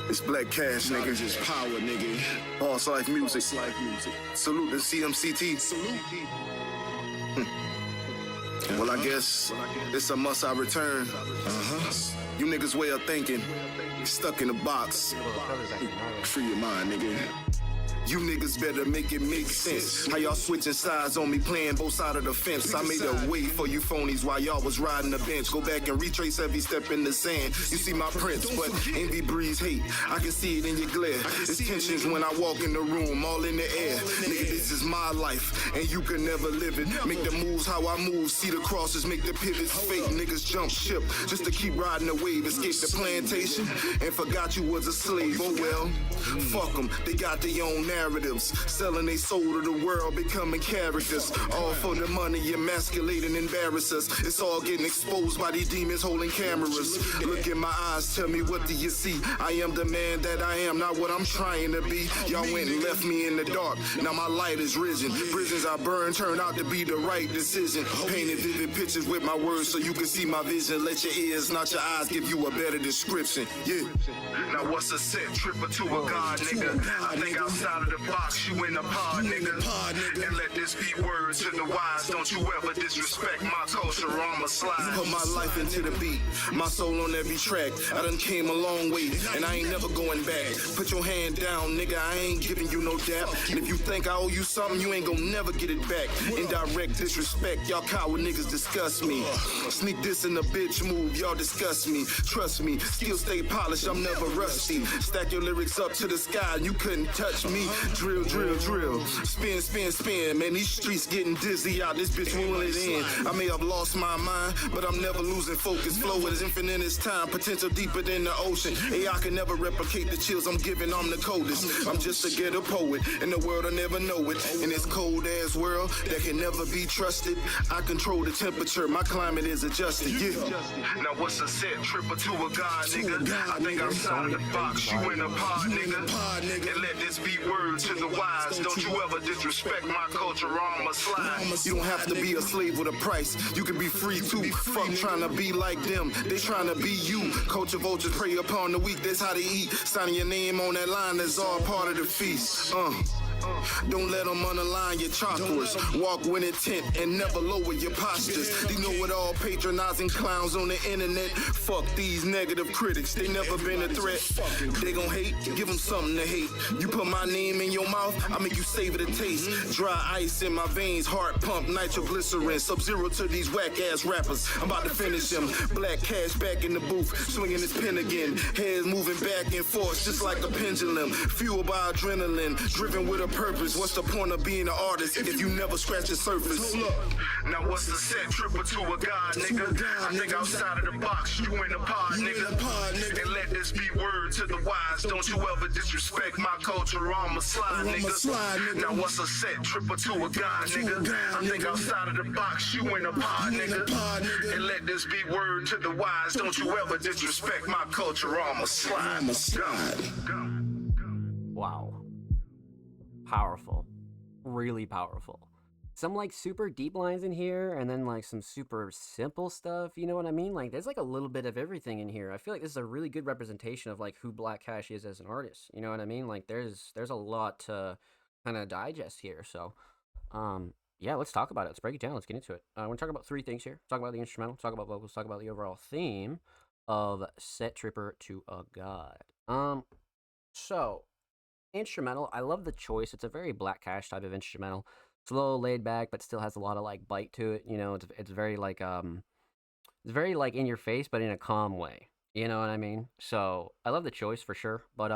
It's Black Cash, nigga. Just power, nigga. Boss Life Music. Salute to CMCT. Well, I guess it's a must I return. You niggas' way of thinking. Stuck in a box. Free your mind, nigga. You niggas better make it make sense. How y'all switching sides on me, playing both sides of the fence. I made a way for you phonies while y'all was riding the bench. Go back and retrace every step in the sand. You see my prints, but envy breeds hate. I can see it in your glare. It's tensions when I walk in the room, all in the air. Nigga, this is my life, and you can never live it. Make the moves how I move, see the crosses, make the pivots. Fake niggas jump ship just to keep riding the wave. Escape the plantation and forgot you was a slave. Oh well, fuck them, they got their own narratives, selling their soul to the world, becoming characters. All for the money, emasculate and embarrass us. It's all getting exposed by these demons holding cameras. Look in my eyes, tell me what do you see? I am the man that I am, not what I'm trying to be. Y'all went and left me in the dark, now my light is risen. Prisons I burned turned out to be the right decision. Painted vivid pictures with my words so you can see my vision. Let your ears, not your eyes, give you a better description. Yeah. Now what's a set tripper to a god, nigga? I think outside of the box, you in a pod, nigga. And let this be words to the wise. Don't you ever disrespect my culture or I'ma slide. Put my life into the beat, my soul on every track. I done came a long way, and I ain't never going back. Put your hand down, nigga, I ain't giving you no dap. And if you think I owe you something, you ain't gonna never get it back. Indirect disrespect, y'all coward niggas disgust me. Sneak this in the bitch move, y'all disgust me. Trust me, still stay polished, I'm never rusty. Stack your lyrics up to the sky, you couldn't touch me. Drill, drill, drill. Spin, spin, spin. Man, these streets getting dizzy out, this bitch rolling it in. I may have lost my mind, but I'm never losing focus. Flow is infinite in its time, potential deeper than the ocean. AI can never replicate the chills I'm giving, I'm the coldest. I'm just a ghetto poet, and the world will never know it. In this cold ass world that can never be trusted, I control the temperature, my climate is adjusted, yeah. Now what's a set tripper to a god, nigga? I think outside of the box, you in a pod, nigga. And let this be word to the wise. Don't you ever disrespect my culture, I'ma slide. You don't have to be a slave with a price, you can be free too. Fuck trying to be like them, they trying to be you. Culture vultures prey upon the weak, that's how they eat. Signing your name on that line, that's all part of the feast. Don't let them underline your chakras. Walk with intent and never lower your postures. They know it all, patronizing clowns on the internet. Fuck these negative critics, they never been a threat. They gon' hate, give them something to hate. You put my name in your mouth, I make you savor the taste. Dry ice in my veins, heart pump, nitroglycerin. Sub-zero to these whack ass rappers, I'm about to finish them. Black cash back in the booth, swinging his pen again. Heads moving back and forth, just like a pendulum. Fueled by adrenaline, driven with a purpose. What's the point of being an artist if you never scratch the surface? Now what's the set tripper to a god, nigga? I think outside of the box, you in a pod, nigga. And let this be word to the wise. Don't you ever disrespect my culture, I'ma slide, nigga. Now what's a set tripper to a god, nigga? I think outside of the box, you in a pod, nigga. And let this be word to the wise. Don't you ever disrespect my culture, I'ma slide. Wow. Powerful. Really powerful. Some like super deep lines in here, and then like some super simple stuff, you know what I mean? Like there's like a little bit of everything in here. I feel like this is a really good representation of like who Black Cash is as an artist, you know what I mean? Like there's a lot to kind of digest here. So yeah, let's talk about it. Let's break it down. Let's get into it. We're talking about three things here. Talk about the instrumental, talk about vocals, talk about the overall theme of Set Tripper to a God. So instrumental, I love the choice. It's a very Black Cash type of instrumental. Slow, laid back, but still has a lot of like bite to it. You know, it's very like it's very like in your face, but in a calm way. You know what I mean? So I love the choice for sure. But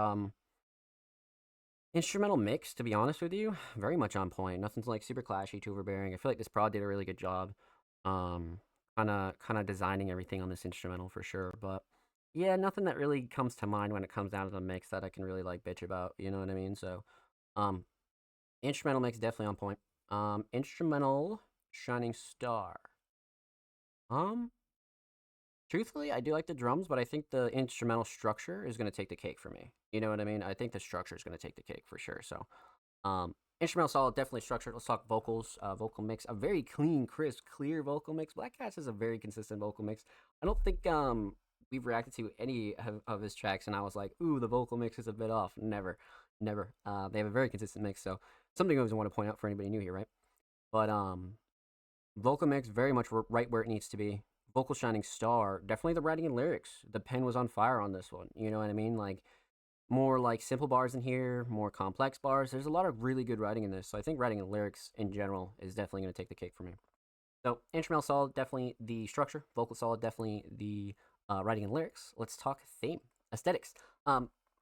instrumental mix, to be honest with you, very much on point. Nothing's like super clashy, too overbearing. I feel like this prod did a really good job. Kind of designing everything on this instrumental for sure. But yeah, nothing that really comes to mind when it comes down to the mix that I can really like bitch about. You know what I mean? So instrumental mix definitely on point. Instrumental Shining Star. Truthfully, I do like the drums, but I think the instrumental structure is going to take the cake for me. You know what I mean? I think the structure is going to take the cake for sure. So, instrumental solid, definitely structured. Let's talk vocals. Vocal mix, a very clean, crisp, clear vocal mix. Black Cash is a very consistent vocal mix. I don't think we've reacted to any of his tracks and I was like, ooh, the vocal mix is a bit off. Never. They have a very consistent mix, so something I always want to point out for anybody new here, right? But vocal mix very much right where it needs to be. Vocal Shining Star, definitely the writing and lyrics. The pen was on fire on this one. You know what I mean? Like more like simple bars in here, more complex bars. There's a lot of really good writing in this. So I think writing and lyrics in general is definitely going to take the cake for me. So instrumental solid, definitely the structure. Vocal solid, definitely the writing and lyrics. Let's talk theme, aesthetics.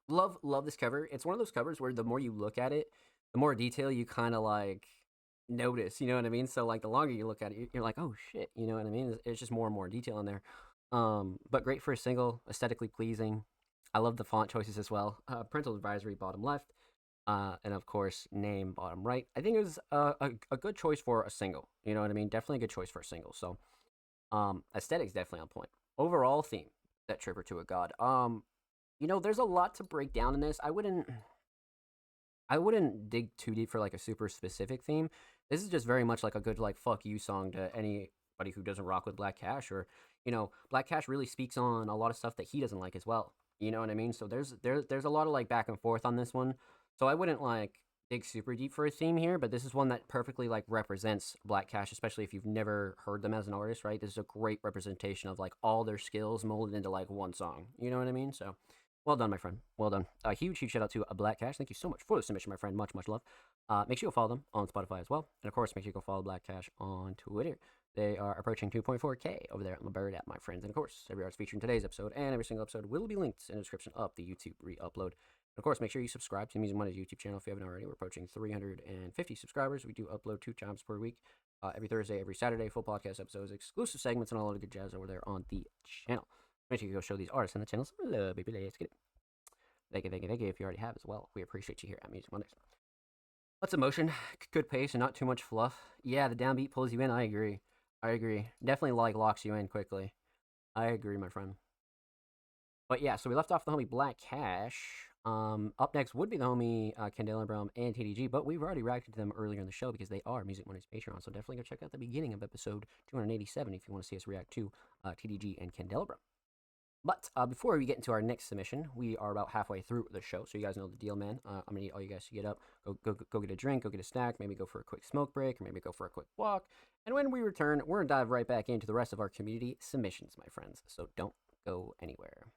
Love this cover. It's one of those covers where the more you look at it, the more detail you kind of like notice, you know what I mean? So like the longer you look at it, you're like, oh shit, you know what I mean? It's just more and more detail in there. But great for a single, aesthetically pleasing. I love the font choices as well. Parental advisory bottom left, And of course, name bottom right. I think it was a good choice for a single. You know what I mean? Definitely a good choice for a single. So, aesthetics definitely on point. Overall theme, that Tripper to a God. There's a lot to break down in this. I wouldn't dig too deep for like a super specific theme. This is just very much like a good like fuck you song to anybody who doesn't rock with Black Cash, or Black Cash really speaks on a lot of stuff that he doesn't like as well. You know what I mean? So there's a lot of like back and forth on this one. So I wouldn't like dig super deep for a theme here, but this is one that perfectly like represents Black Cash, especially if you've never heard them as an artist, right? This is a great representation of like all their skills molded into like one song. You know what I mean? So well done, my friend. Well done. A huge shout out to Black Cash. Thank you so much for the submission, my friend. Much love. Make sure you follow them on Spotify as well. And of course, make sure you go follow Black Cash on Twitter. They are approaching 2.4K over there on the Bird app, my friends. And of course, every artist featured in today's episode and every single episode will be linked in the description of the YouTube re-upload. And of course, make sure you subscribe to the Music Mondays YouTube channel if you haven't already. We're approaching 350 subscribers. We do upload 2 times per week, every Thursday, every Saturday, full podcast episodes, exclusive segments, and all of the good jazz over there on the channel. Make sure you go show these artists and the channels some love, baby. Let's get it. Thank you if you already have as well. We appreciate you here at Music Mondays. Lots of motion, good pace, and not too much fluff. Yeah, the downbeat pulls you in. I agree. Definitely like locks you in quickly. I agree, my friend. But yeah, so we left off the homie Black Cash. Up next would be the homie Candelabrum and TDG, but we've already reacted to them earlier in the show because they are Music Mondays Patreon. So definitely go check out the beginning of episode 287 if you want to see us react to TDG and Candelabrum. But before we get into our next submission, we are about halfway through the show, so you guys know the deal, man. I'm gonna need all you guys to get up, go get a drink, go get a snack, maybe go for a quick smoke break, or maybe go for a quick walk. And when we return, we're gonna dive right back into the rest of our community submissions, my friends. So don't go anywhere.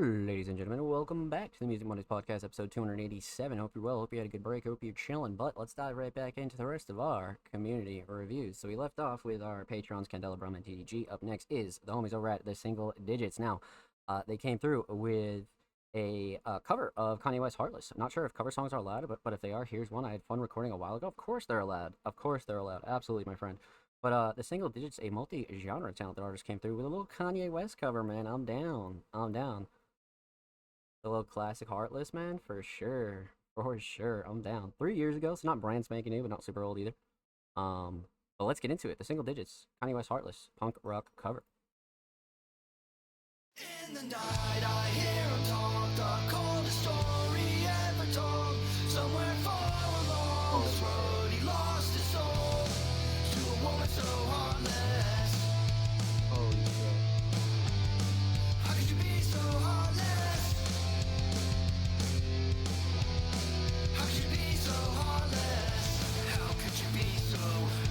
Ladies and gentlemen, welcome back to the Music Mondays Podcast, episode 287. Hope you're well, hope you had a good break, hope you're chilling, but let's dive right back into the rest of our community reviews. So we left off with our Patreons, Candela, Brum, and TDG. Up next is the homies over at the Single Digits. Now, they came through with a cover of Kanye West's Heartless. I'm not sure if cover songs are allowed, but if they are, here's one I had fun recording a while ago. Of course they're allowed. Of course they're allowed. Absolutely, my friend. But the Single Digits, a multi-genre talented artist, came through with a little Kanye West cover, man. I'm down. I'm down. The little classic Heartless, man, for sure. For sure. I'm down. 3 years ago, so not brand spanking new, but not super old either. But let's get into it. The Single Digits, Kanye West Heartless, punk rock cover. In the night I hear him talk, the coldest story ever told. Somewhere far along this road he lost his soul to a woman so heartless. Holy shit. How could you be so heartless? How could you be so heartless? How could you be so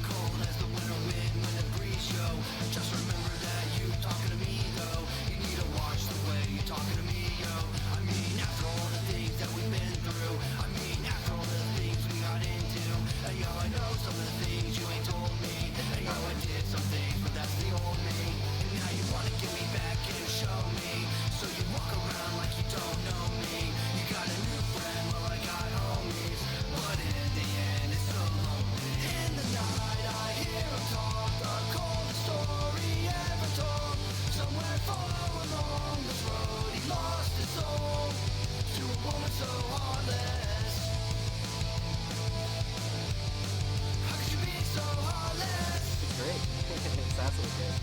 cold as the winter wind when the breeze show? Just remember that you talking to me though. You need to watch the way you talking to me, yo. I mean, after all the things that we've been through. I mean, after all the things we got into. And yo, I know some of the things you ain't told me. And yo, I did some things, but that's the old me. And now you wanna get me back and show me. So you walk around like you don't know me. You got a new friend, well I got homies. But in the end it's so lonely. In the night I hear him talk, the coldest story ever told. Somewhere far along this road he lost his soul to a woman so heartless. How could you be so heartless? It's great. It's absolutely great.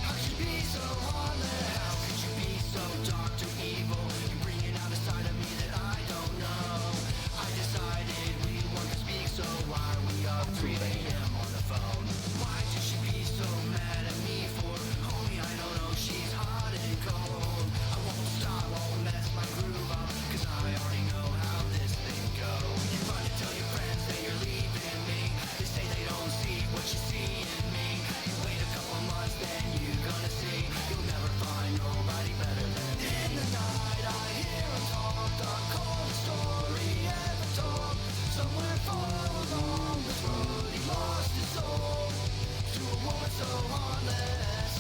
How could you be so heartless? How could you be so dark to evil? You're bringing out a side of me that I don't know. I decided we weren't to speak, so why are we up 3 a.m. on the phone? Why did she be so mad at me for? Homie, I don't know, she's hot and cold. I won't stop, won't mess my groove up, cause I already know how this thing goes. You run and tell your friends that you're leaving me. They say they don't see what you see in me. You wait a couple months, then you're gonna see. You'll never find nobody better than me. In the night I hear him talk, the coldest story ever told. Somewhere far along this road he lost his soul to a woman so heartless.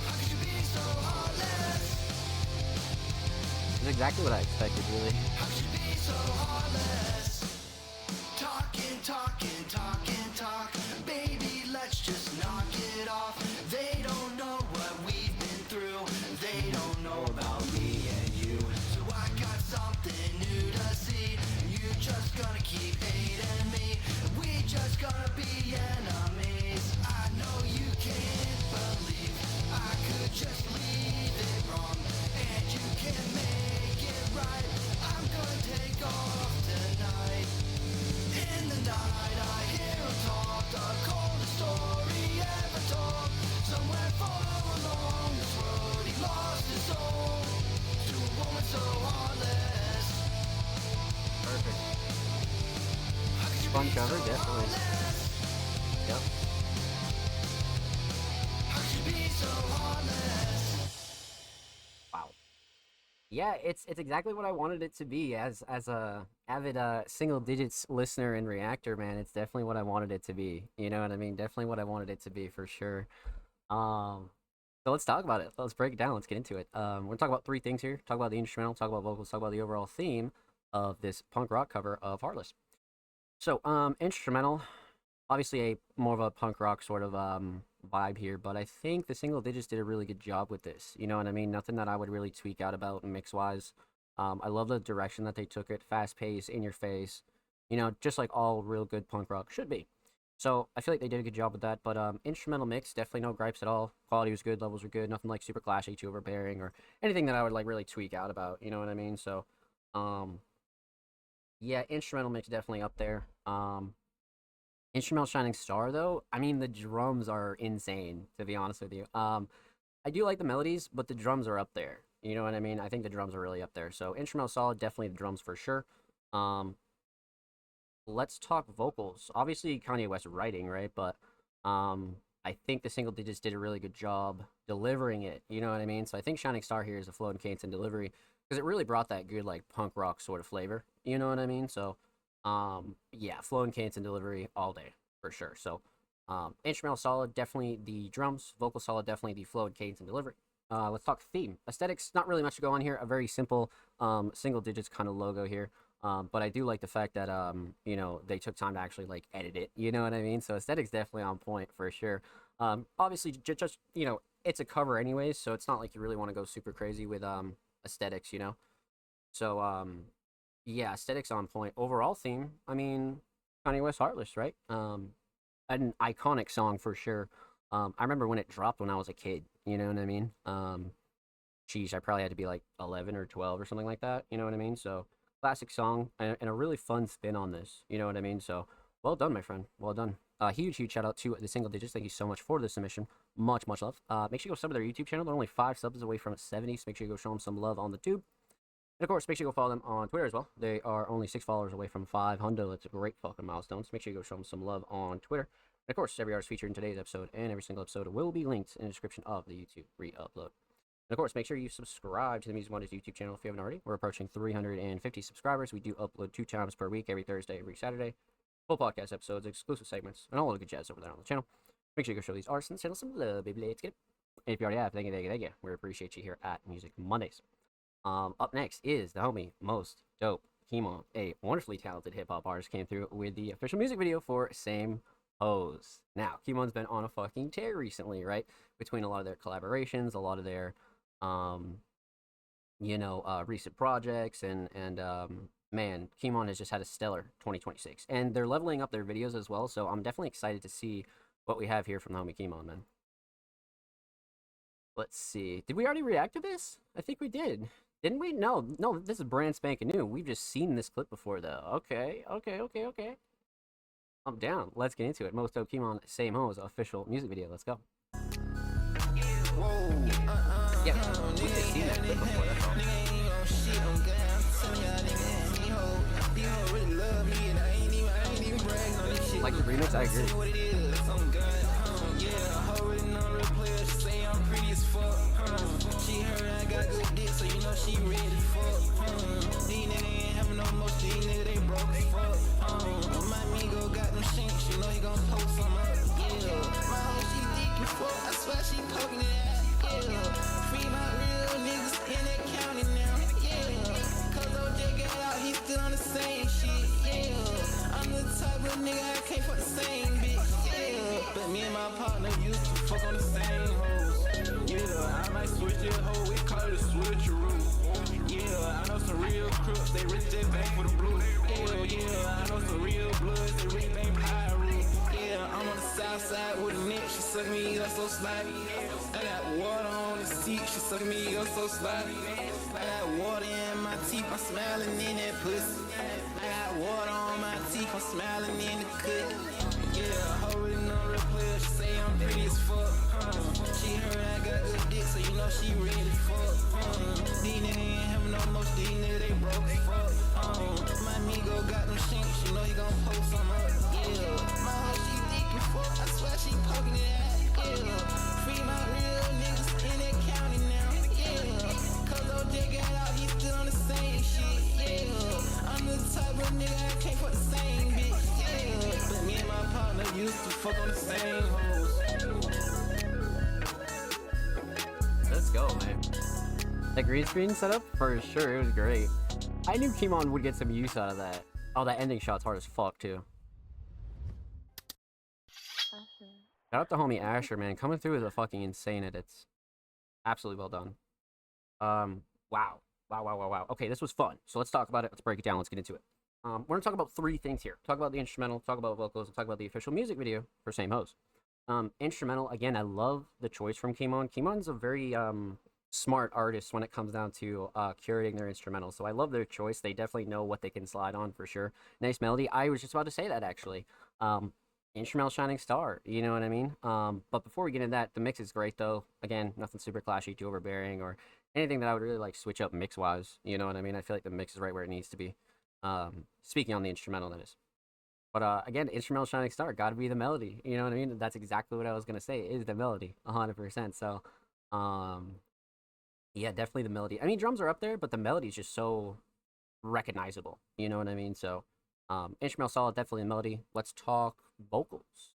How could you be so heartless? It's exactly what I expected, really. How could you be so heartless? Talking, talking, talking, talk. Baby, let's just knock it off. They don't know what we've been through. They don't know about me and you. So I got something new to see. You just gonna keep hating me. We just gonna be enemies. I know you can't believe I could just leave it wrong. And you can make it right. I'm gonna take off tonight. In the night I hear him talk, the coldest story ever told. Somewhere far along this road he lost his soul to a woman so heartless. Perfect. How could you Fun be cover, so definitely. heartless? Yep. How could you be so heartless? Wow. Yeah, it's exactly what I wanted it to be as a avid Single Digits listener and reactor, man. It's definitely what I wanted it to be. You know what I mean? Definitely what I wanted it to be for sure. So let's talk about it. Let's break it down. Let's get into it. We're gonna talk about 3 things here. Talk about the instrumental, talk about vocals, talk about the overall theme of this punk rock cover of Heartless. So, instrumental, obviously a more of a punk rock sort of vibe here, but I think the Single Digits did a really good job with this. You know what I mean? Nothing that I would really tweak out about mix wise. I love the direction that they took it, fast paced, in your face. You know, just like all real good punk rock should be. So I feel like they did a good job with that. But instrumental mix, definitely no gripes at all. Quality was good, levels were good, nothing like super clashy, too overbearing, or anything that I would like really tweak out about. You know what I mean? So, yeah, instrumental mix definitely up there. Instrumental shining star though, I mean the drums are insane, to be honest with you. I do like the melodies, but the drums are up there. You know what I mean? I think the drums are really up there. So instrumental solid, definitely the drums for sure. Let's talk vocals. Obviously Kanye West writing, right? But I I think the Single Digits did a really good job delivering it. You know what I mean? So I think Shining Star here is a Flo and Kane's delivery because it really brought that good like punk rock sort of flavor. You know what I mean? So yeah, Flo and Kane's delivery all day for sure. So instrumental solid, definitely the drums. Vocal solid, definitely the Flo and Kane's delivery. Let's talk theme. Aesthetics, not really much to go on here. A very simple Single Digits kind of logo here. But I do like the fact that you know, they took time to actually like edit it. You know what I mean? So aesthetics definitely on point for sure. Obviously, just you know, it's a cover anyways, so it's not like you really want to go super crazy with aesthetics. You know, so yeah, aesthetics on point. Overall theme, I mean, Kanye West Heartless, right? An iconic song for sure. I remember when it dropped when I was a kid. You know what I mean? Geez, I probably had to be like 11 or 12 or something like that. You know what I mean? So classic song and a really fun spin on this. You know what I mean? So well done, my friend. Well done. Huge shout out to the Single Digits. Thank you so much for the submission. Much love. Make sure you go sub to their YouTube channel. They're only 5 subs away from 70, so make sure you go show them some love on the tube. And of course, make sure you go follow them on Twitter as well. They are only 6 followers away from 500. That's a great fucking milestone. So make sure you go show them some love on Twitter. And of course, every artist featured in today's episode and every single episode will be linked in the description of the YouTube re-upload. And of course, make sure you subscribe to the Music Mondays YouTube channel if you haven't already. We're approaching 350 subscribers. We do upload 2 times per week, every Thursday, every Saturday. Full podcast episodes, exclusive segments, and all the good jazz over there on the channel. Make sure you go show these artists and send us some love, baby. Let's get it. And if you already have, thank you. We appreciate you here at Music Mondays. Up next is the homie Most Dope Kimon, a wonderfully talented hip-hop artist, came through with the official music video for Same Hoes. Now, Kimon's been on a fucking tear recently, right? Between a lot of their collaborations, a lot of their you know, recent projects, and man, Kimon has just had a stellar 2026, and they're leveling up their videos as well. So I'm definitely excited to see what we have here from the homie Kimon, man. Let's see. Did we already react to this? I think we did. Didn't we? No, this is brand spanking new. We've just seen this clip before, though. Okay. I'm down. Let's get into it. Most Dope Kimon, Same Hoes official music video. Let's go. Yeah, we've just seen that clip before, that's all. Like the remix, I agree. She heard I got good dick, so you know she ready to fuck. These niggas ain't having no more, these niggas they broke as fuck. My amigo got them shanks, you know he gon' post some up. Yeah, my hoe she deep as fuck, I swear she poking it out. Yeah, free my real niggas in that county now. Yeah, cause OJ got out, he still on the same shit. Yeah, I'm the type of nigga I can't fuck the same bitch. Yeah, but me and my partner used to fuck on the same hoes. Yeah, I might switch that hoe, we call it a switcheroo. Yeah, I know some real crooks, they rich just bang for the blue. Yeah, I know some real bloods, they rich bang pyro. Yeah, I'm on the south side with a nick, she suck me up so slimy. I got water on the seat, she suck me up so slimy. I got water in my teeth, I'm smiling in that pussy. I got water on my teeth, I'm smiling in the cut. Yeah, holding on real player, she say I'm pretty as fuck. She heard I got good dick, so you know she ready to fuck. These niggas ain't having no more, these niggas they broke as fuck. My amigo got them shanks, you know he gon' post some up. Yeah, my hoe she deep as fuck, I swear she poking it out. Yeah, free my real niggas in that county now. Yeah, cause OJ got out, he still on the same shit. Yeah, I'm the type of nigga I can't fuck the same bitch. Yeah, but me and my partner used to fuck on the same hoes. Let's go, man. That green screen setup, for sure, it was great. I knew Kimon would get some use out of that. Oh, that ending shot's hard as fuck, too. Shout out to homie Asher, man. Coming through with a fucking insane edits. Absolutely well done. Wow. Okay, this was fun. So let's talk about it. Let's break it down. Let's get into it. We're gonna talk about 3 things here. Talk about the instrumental, talk about vocals, and talk about the official music video for Same Hoes. Instrumental, again, I love the choice from Kimon. Kimon's a very smart artist when it comes down to curating their instrumental. So I love their choice. They definitely know what they can slide on for sure. Nice melody. I was just about to say that, actually. Instrumental Shining Star, you know what I mean? But before we get into that, the mix is great, though. Again, nothing super clashy, too overbearing, or anything that I would really like switch up mix-wise. You know what I mean? I feel like the mix is right where it needs to be. Speaking on the instrumental, that is. But again, instrumental shining star, gotta be the melody. You know what I mean? That's exactly what I was gonna say. Is the melody 100%? So, yeah, definitely the melody. I mean, drums are up there, but the melody is just so recognizable. You know what I mean? So, instrumental solid, definitely the melody. Let's talk vocals.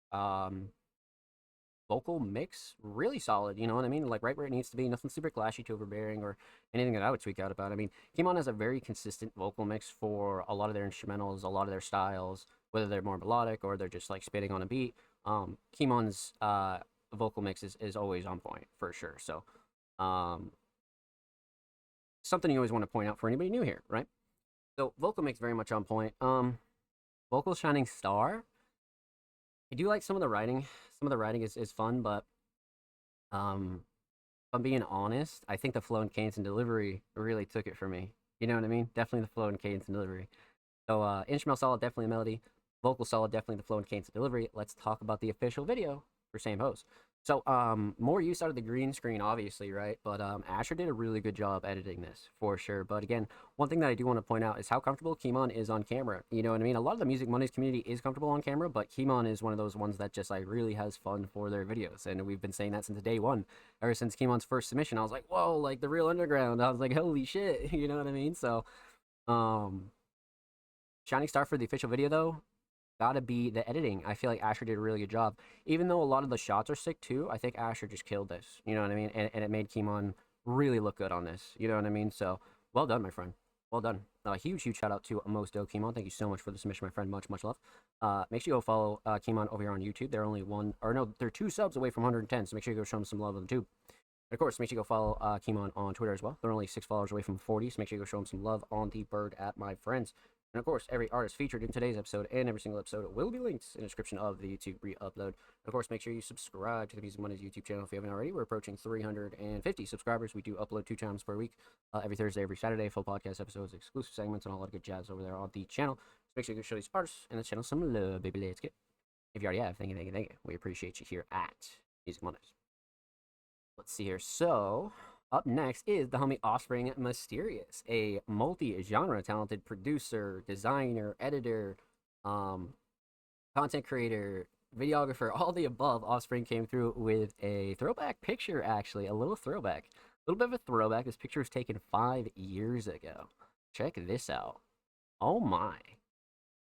Vocal mix, really solid. You know what I mean? Like right where it needs to be. Nothing super clashy to overbearing or anything that I would tweak out about. I mean, Kimon has a very consistent vocal mix for a lot of their instrumentals, a lot of their styles, whether they're more melodic or they're just like spitting on a beat. Kimon's vocal mix is always on point for sure. So, something you always want to point out for anybody new here, right? So vocal mix very much on point. Vocal shining star. I do like some of the writing. Some of the writing is fun, but if I'm being honest, I think the flow and cadence and delivery really took it for me. You know what I mean? Definitely the flow and cadence and delivery. So instrumental solid, definitely a melody. Vocal solid, definitely the flow and cadence and delivery. Let's talk about the official video for Same Host. So more use out of the green screen, obviously, right? But Asher did a really good job editing this, for sure. But again, one thing that I do want to point out is how comfortable Kimon is on camera. You know what I mean? A lot of the Music Mondays community is comfortable on camera, but Kimon is one of those ones that just like really has fun for their videos. And we've been saying that since day one. Ever since Kimon's first submission, I was like, whoa, like the real underground. I was like, holy shit, you know what I mean? So shining star for the official video, though, gotta be the editing. I feel like Asher did a really good job. Even though a lot of the shots are sick too, I think Asher just killed this. You know what I mean? And it made Kimon really look good on this. You know what I mean? So, well done, my friend. Well done. Huge shout out to Mosto Kimon. Thank you so much for the submission, my friend. Much love. Make sure you go follow Kimon over here on YouTube. They're only they're 2 subs away from 110, so make sure you go show them some love on YouTube. And of course, make sure you go follow Kimon on Twitter as well. They're only 6 followers away from 40, so make sure you go show them some love on the Bird at My Friends. And of course, every artist featured in today's episode and every single episode will be linked in the description of the YouTube re-upload. And of course, make sure you subscribe to the Music Mondays YouTube channel if you haven't already. We're approaching 350 subscribers. We do upload 2 times per week, every Thursday, every Saturday, full podcast episodes, exclusive segments, and a lot of good jazz over there on the channel. So make sure you go show these artists and the channel some love, baby. Let's get. If you already have, thank you. We appreciate you here at Music Mondays. Let's see here. So, up next is the homie Offspring Mysterious, a multi-genre talented producer, designer, editor, content creator, videographer, all the above. Offspring came through with a throwback picture, actually, a little throwback. A little bit of a throwback. This picture was taken 5 years ago. Check this out. Oh my.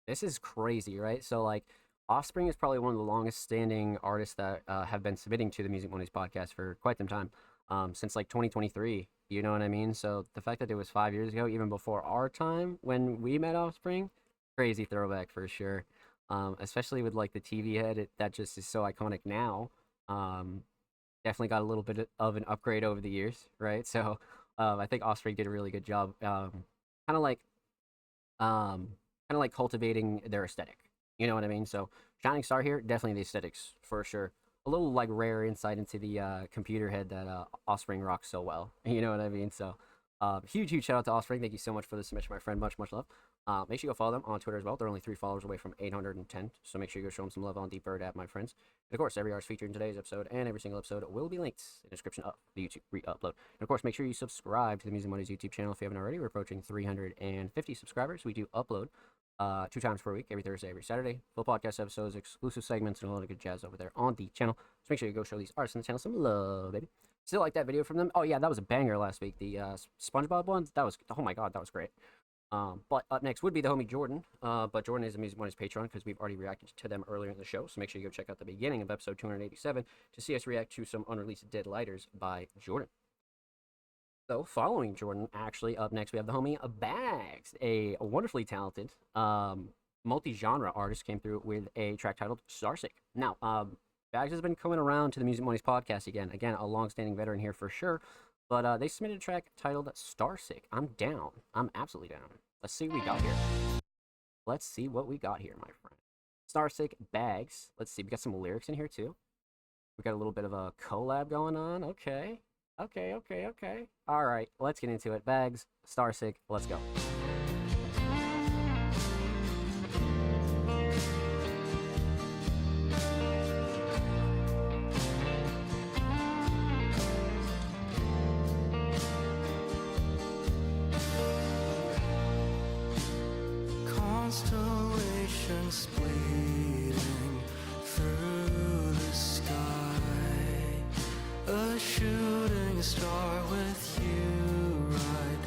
This is crazy, right? So, like, Offspring is probably one of the longest standing artists that have been submitting to the Music Mondays podcast for quite some time. Since like 2023, you know what I mean? So the fact that it was 5 years ago, even before our time when we met Offspring, crazy throwback for sure. Especially with like the TV head, that just is so iconic now. Definitely got a little bit of an upgrade over the years, right? So I think Offspring did a really good job, kind of like cultivating their aesthetic. You know what I mean? So shining star here, definitely the aesthetics for sure. A little like rare insight into the computer head that Offspring rocks so well. You know what I mean? So huge shout out to Offspring. Thank you so much for the submission, my friend. Much love. Make sure you go follow them on Twitter as well. They're only 3 followers away from 810. So make sure you go show them some love on Deep Bird at My Friends. And of course, every artist featured in today's episode and every single episode will be linked in the description of the YouTube re-upload. And of course, make sure you subscribe to the Music Mondays YouTube channel if you haven't already. We're approaching 350 subscribers. We do upload 2 times per week, every Thursday, every Saturday. Full podcast episodes, exclusive segments, and a lot of good jazz over there on the channel. So make sure you go show these artists on the channel some love, baby. Still like that video from them? Oh yeah, that was a banger last week. The SpongeBob one, that was, oh my god, that was great. But up next would be the homie Jordan. But Jordan is a Music Mondays Patreon because we've already reacted to them earlier in the show. So make sure you go check out the beginning of episode 287 to see us react to some unreleased Dead Lighters by Jordan. So, following Jordan, actually, up next we have the homie Bags, a wonderfully talented multi-genre artist, came through with a track titled Starsick. Now, Bags has been coming around to the Music Mondays podcast again, a long-standing veteran here for sure, but they submitted a track titled Starsick. I'm down. I'm absolutely down. Let's see what we got here. Let's see what we got here, my friend. Starsick, Bags. Let's see, we got some lyrics in here too. We got a little bit of a collab going on. Okay. All right, let's get into it. Bags, Starsick, let's go. Constellations split shooting star with you right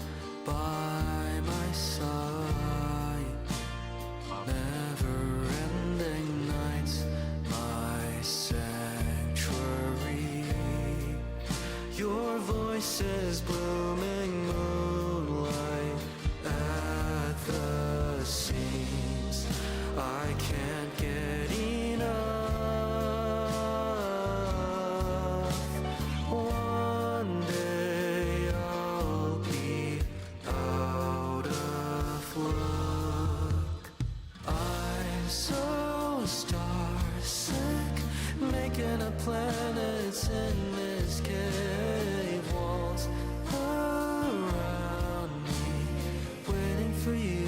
by my side. Never ending nights, my sanctuary. Your voice is blooming moonlight at the seams. I can't get enough. One day I'll be out of luck. I'm so starsick, making a planets in this cave walls around me, waiting for you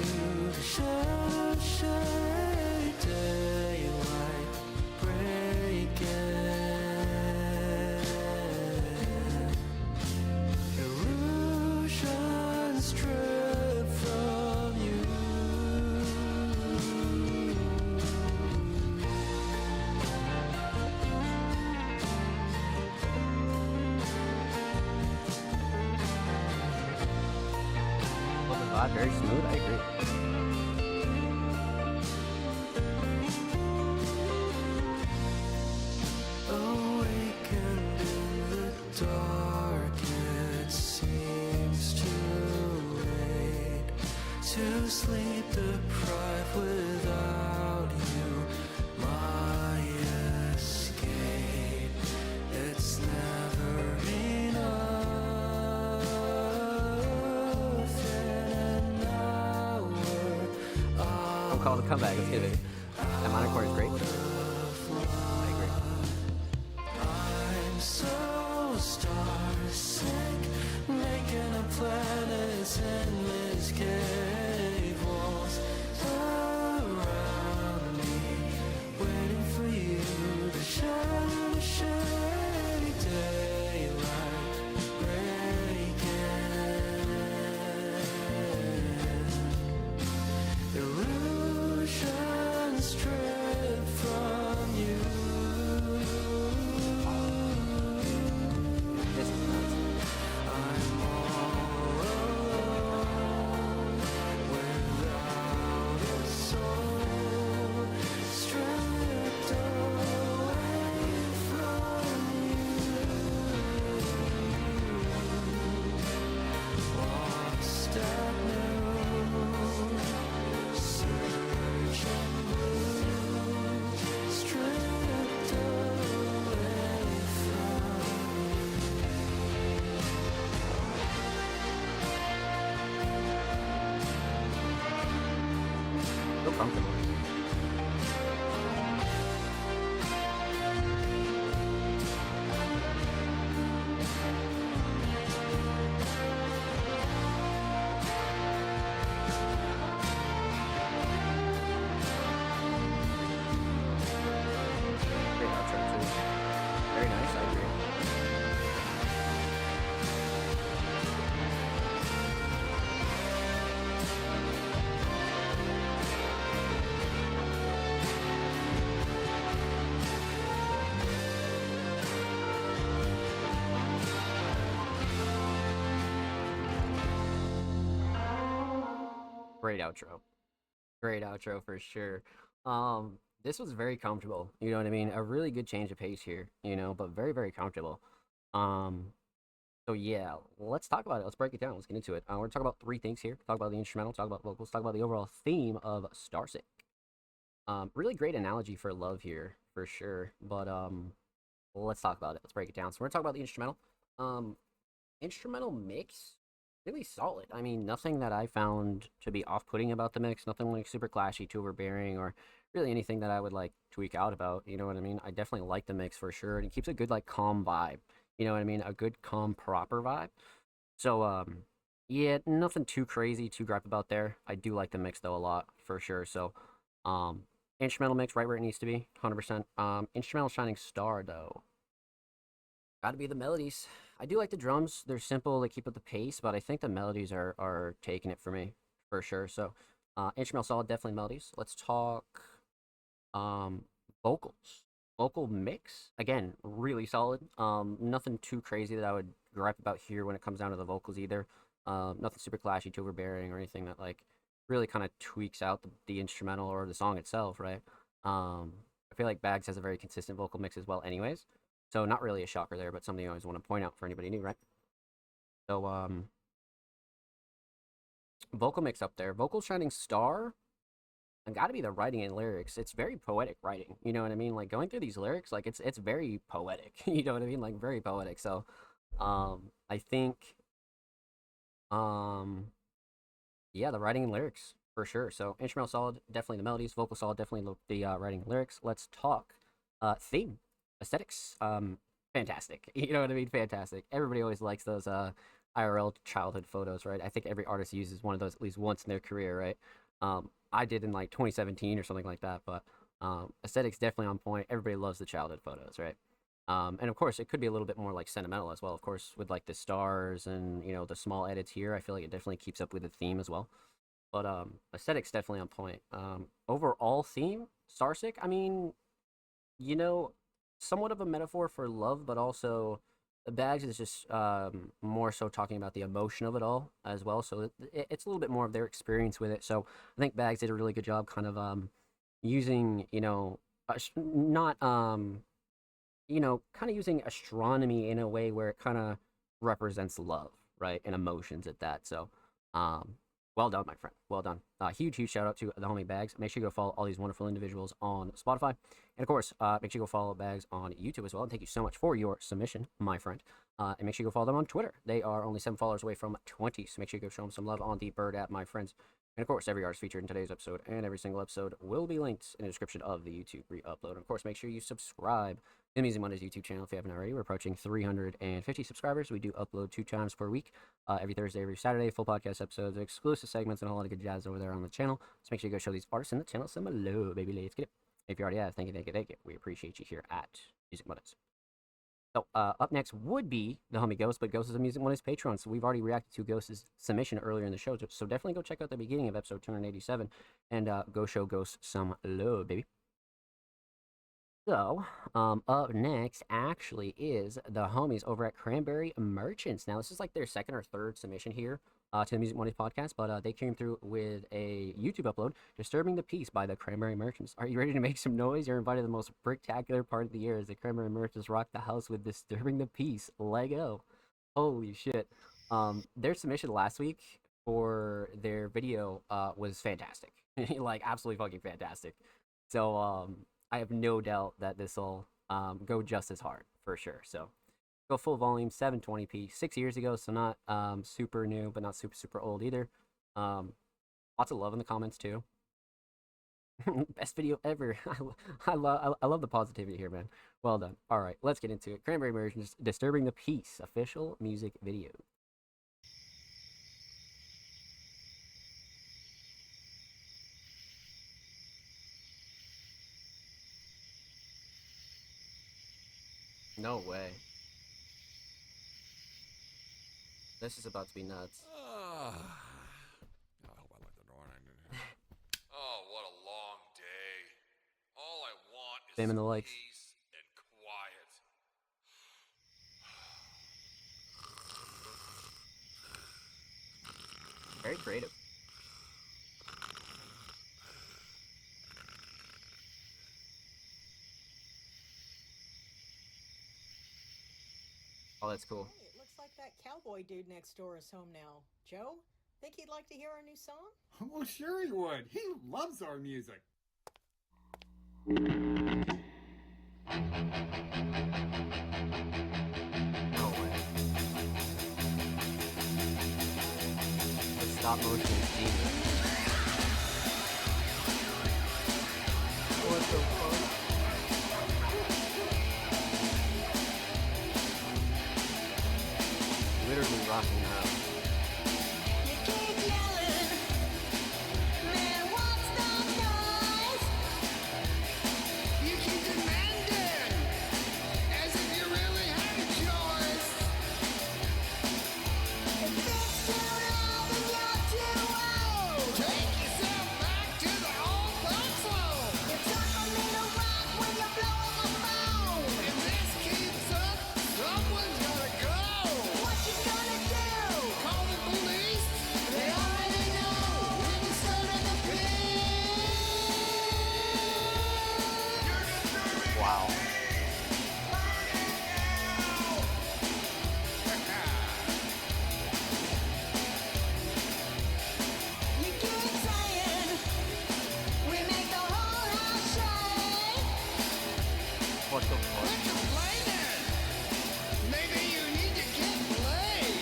to shade daylight breaking. Illusions strip from you. Well, the vibe very smooth. I agree. Awakened in the dark, it seems too late to sleep deprived without you. My escape, it's never enough. In an hour, Don't call it a comeback. Let's get it. That minor chord is great. I agree. I'm so starsick, making a planet's endless cave walls around me, waiting for you to shade daylight breaking. Illusions strip from you. This is nuts. I'm all alone without a soul, stripped away from you, lost at noon, searching blue, stripped away from So comfortable. Great outro too. Very nice. I agree. Great outro. Great outro for sure. This was very comfortable. You know what I mean? A really good change of pace here, but very, very comfortable. Um, so yeah, let's talk about it. Let's break it down. Let's get into it. We're gonna talk about three things here. Talk about the instrumental, talk about vocals, talk about the overall theme of Starsick. Really great analogy for love here, for sure. But let's talk about it. Let's break it down. So we're gonna talk about the instrumental. Instrumental mix, really solid. I mean, nothing that I found to be off-putting about the mix. Nothing like super clashy, too overbearing, or really anything that I would like tweak out about. You know what I mean? I definitely like the mix for sure, and it keeps a good like calm vibe. You know what I mean? A good calm proper vibe. So yeah, nothing too crazy, too gripe about there. I do like the mix though a lot for sure. So instrumental mix right where it needs to be, 100%. Instrumental shining star though, gotta be the melodies. I do like the drums. They're simple. They keep up the pace, but I think the melodies are taking it for me for sure. So instrumental solid, definitely melodies. Let's talk vocals. Vocal mix, again, really solid. Nothing too crazy that I would gripe about here when it comes down to the vocals either. Nothing super clashy, too overbearing, or anything that like really kind of tweaks out the instrumental or the song itself, right? I feel like Bags has a very consistent vocal mix as well, anyways. So not really a shocker there, but something I always want to point out for anybody new, right? So vocal mix up there, vocal shining star. Got to be the writing and lyrics. It's very poetic writing. You know what I mean? Like going through these lyrics, like it's very poetic. You know what I mean? Like very poetic. So, I think, yeah, the writing and lyrics for sure. So instrumental solid, definitely the melodies. Vocal solid, definitely the writing and lyrics. Let's talk theme, aesthetics. Fantastic. You know what I mean? Fantastic. Everybody always likes those IRL childhood photos, right? I think every artist uses one of those at least once in their career, right? I did in like 2017 or something like that, but aesthetics definitely on point. Everybody loves the childhood photos, right? And of course, it could be a little bit more like sentimental as well. Of course, with like the stars and the small edits here, I feel like it definitely keeps up with the theme as well. But aesthetics definitely on point. Overall theme, Starsick. I mean, somewhat of a metaphor for love, but also Bags is just more so talking about the emotion of it all as well. So it's a little bit more of their experience with it. So I think Bags did a really good job kind of using, not, kind of using astronomy in a way where it kind of represents love, right? And emotions at that. So well done, my friend. Well done. Huge shout out to the homie Bags. Make sure you go follow all these wonderful individuals on Spotify. And of course, make sure you go follow Bags on YouTube as well. And thank you so much for your submission, my friend. And make sure you go follow them on Twitter. They are only 7 followers away from 20. So make sure you go show them some love on the Bird app, my friends. And of course, every artist featured in today's episode and every single episode will be linked in the description of the YouTube re-upload. And of course, make sure you subscribe to the Music Mondays YouTube channel if you haven't already. We're approaching 350 subscribers. We do upload 2 times per week, every Thursday, every Saturday, full podcast episodes, exclusive segments, and a whole lot of good jazz over there on the channel. So make sure you go show these artists in the channel some love, baby. Let's get it. If you already have, thank you. We appreciate you here at Music Mondays. So up next would be the homie Ghost, but Ghost is a Music Mondays patron, so we've already reacted to Ghost's submission earlier in the show. So definitely go check out the beginning of episode 287 and go show Ghost some love, baby. So, up next actually is the homies over at Cranberry Merchants. Now, this is like their second or third submission here to the Music Mondays podcast, but they came through with a YouTube upload, Disturbing the Peace by the Cranberry Merchants. Are you ready to make some noise? You're invited to the most spectacular part of the year as the Cranberry Merchants rock the house with Disturbing the Peace. Lego. Holy shit. Their submission last week for their video was fantastic. Like, absolutely fucking fantastic. So, I have no doubt that this will go just as hard for sure. So go full volume, 720p, 6 years ago, so not super new, but not super old either. Lots of love in the comments too. Best video ever. I love the positivity here, man. Well done. All right, let's get into it. Cranberry Merchants, Disturbing the Peace, official music video. No way. This is about to be nuts. I hope I let the door in. Oh, what a long day. All I want is Same in the likes. peace and quiet. Very creative. Oh, that's cool. Hey, it looks like that cowboy dude next door is home now. Joe, think he'd like to hear our new song? Well, sure he would. He loves our music. No way. The stop motion is genius. What the fuck? Literally rocking her out. What the fuck? Maybe you need to get laid.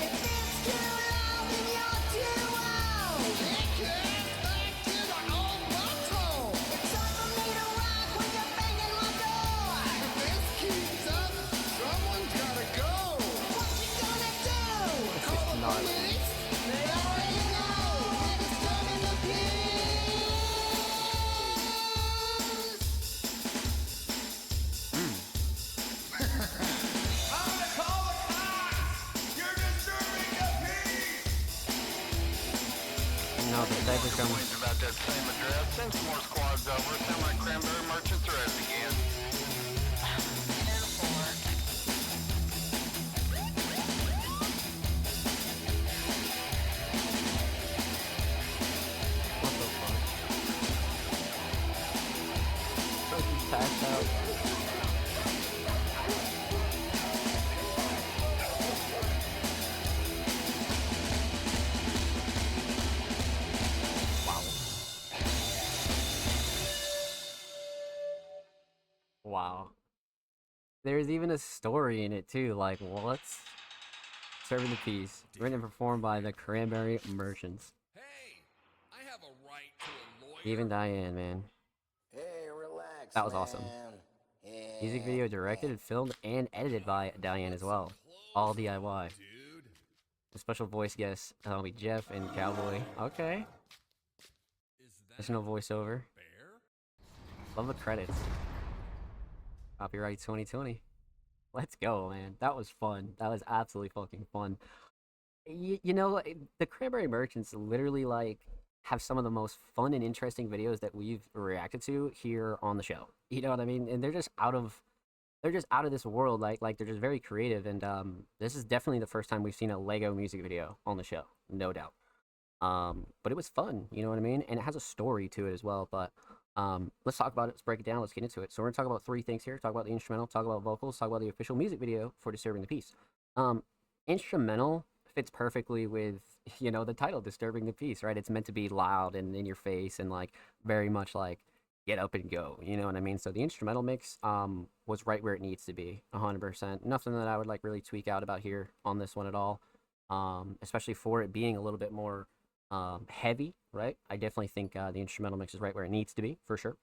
If it's too long, then you're too old. It gets back to the old folks' home. It's time for me to rock when you're banging my door. If this keeps up, someone's gotta go. What you gonna do? Call the gnarly. police? They already know that it's coming to peace. I'm gonna call the cops! You're disturbing the peace! No, the cyber comes. About that same address. Send some more squads over. Sound like Cranberry Merchants are as again. What the fuck? Bro, he's passed out. Wow. Wow. There's even a story in it too, like what? Serving the Peace, written and performed by the Cranberry Merchants. Hey, I have a right to a lawyer. Even Diane, man. Hey, relax. That was awesome. Music video directed and filmed and edited by Diane as well. All DIY. Dude. The special voice guests will be Jeff and Cowboy. Okay. Is There's that no voiceover. bear? Love the credits. Copyright 2020. Let's go, man. That was fun. That was absolutely fucking fun. You know, the Cranberry Merchants literally like have some of the most fun and interesting videos that we've reacted to here on the show. You know what I mean? And they're just out of this world. Like they're just very creative. And this is definitely the first time we've seen a Lego music video on the show, no doubt. But it was fun. You know what I mean? And it has a story to it as well. But let's talk about it. Let's break it down. Let's get into it. So we're gonna talk about three things here. Talk about the instrumental. Talk about vocals. Talk about the official music video for Disturbing the Peace. Instrumental fits perfectly with, you know, the title, Disturbing the Peace, right? It's meant to be loud and in your face and like very much like get up and go, you know what I mean? So the instrumental mix was right where it needs to be, 100%. Nothing that I would like really tweak out about here on this one at all, especially for it being a little bit more heavy, right? I definitely think the instrumental mix is right where it needs to be, for sure.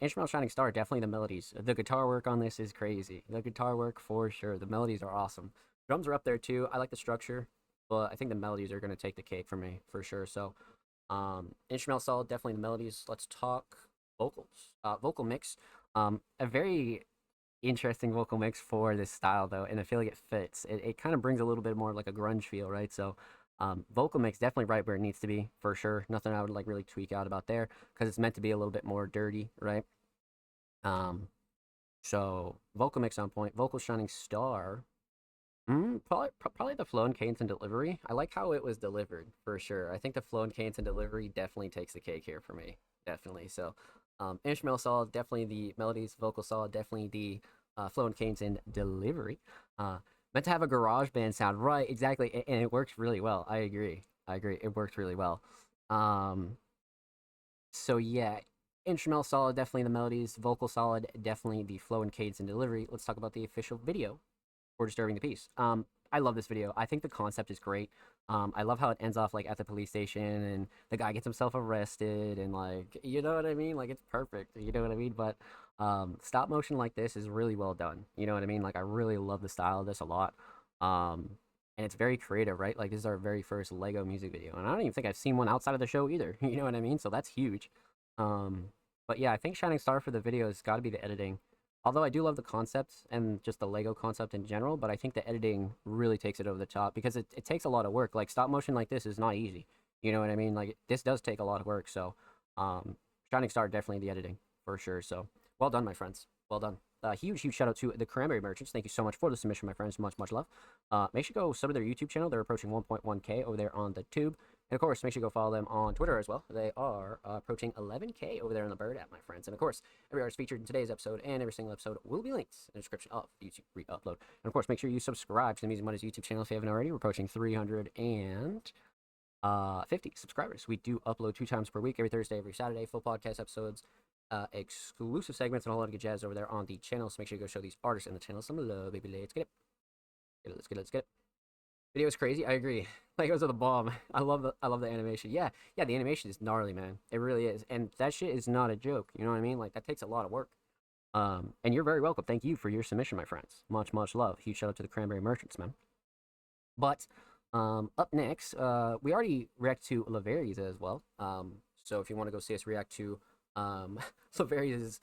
Instrumental Shining Star, definitely the melodies. The guitar work on this is crazy. The guitar work, for sure. The melodies are awesome. Drums are up there too. I like the structure, but I think the melodies are going to take the cake for me, for sure. So, instrumental solid, definitely the melodies. Let's talk vocals. Vocal mix. A very interesting vocal mix for this style, though, and I feel like it fits. It kind of brings a little bit more of like a grunge feel, right? So, vocal mix definitely right where it needs to be, for sure. Nothing I would like really tweak out about there, because it's meant to be a little bit more dirty, right? So vocal mix on point. Vocal Shining Star. Probably the flow and cadence and delivery. I like how it was delivered, for sure. I think the flow and cadence and delivery definitely takes the cake here for me, definitely. So, instrumental solid, definitely the melodies. Vocal solid, definitely the flow and cadence and delivery. Meant to have a garage band sound, right? Exactly, and it works really well. I agree. It worked really well. So yeah, instrumental solid, definitely the melodies. Vocal solid, definitely the flow and cadence and delivery. Let's talk about the official video for Disturbing the Peace. I love this video. I think the concept is great. I love how it ends off like at the police station and the guy gets himself arrested and like, you know what I mean? Like it's perfect. You know what I mean? But stop motion like this is really well done. You know what I mean? Like I really love the style of this a lot. And it's very creative, right? Like this is our very first Lego music video. And I don't even think I've seen one outside of the show either. You know what I mean? So that's huge. But yeah, I think Shining Star for the video has got to be the editing. Although I do love the concept and just the Lego concept in general, but I think the editing really takes it over the top because it takes a lot of work. Like stop motion like this is not easy. You know what I mean? Like this does take a lot of work. So Shining Star, definitely the editing for sure. So well done, my friends. Well done. Huge shout out to the Cranberry Merchants. Thank you so much for the submission, my friends. Much love. Make sure you go sub to their YouTube channel. They're approaching 1.1K over there on the tube. And of course, make sure you go follow them on Twitter as well. They are approaching 11K over there on the Bird app, my friends. And of course, every artist featured in today's episode and every single episode will be linked in the description of the YouTube re-upload. And of course, make sure you subscribe to the Music Mondays YouTube channel if you haven't already. We're approaching 350 subscribers. We do upload 2 times per week, every Thursday, every Saturday, full podcast episodes. exclusive segments and a whole lot of good jazz over there on the channel. So make sure you go show these artists in the channel some love, baby. Let's get it. Let's get it. Video is crazy. I agree. Legos are the bomb. I love the animation. Yeah, the animation is gnarly, man. It really is. And that shit is not a joke. You know what I mean? Like, that takes a lot of work. And you're very welcome. Thank you for your submission, my friends. Much love. Huge shout out to the Cranberry Merchants, man. But up next, we already react to Laveri's as well. So if you want to go see us react to Laveri's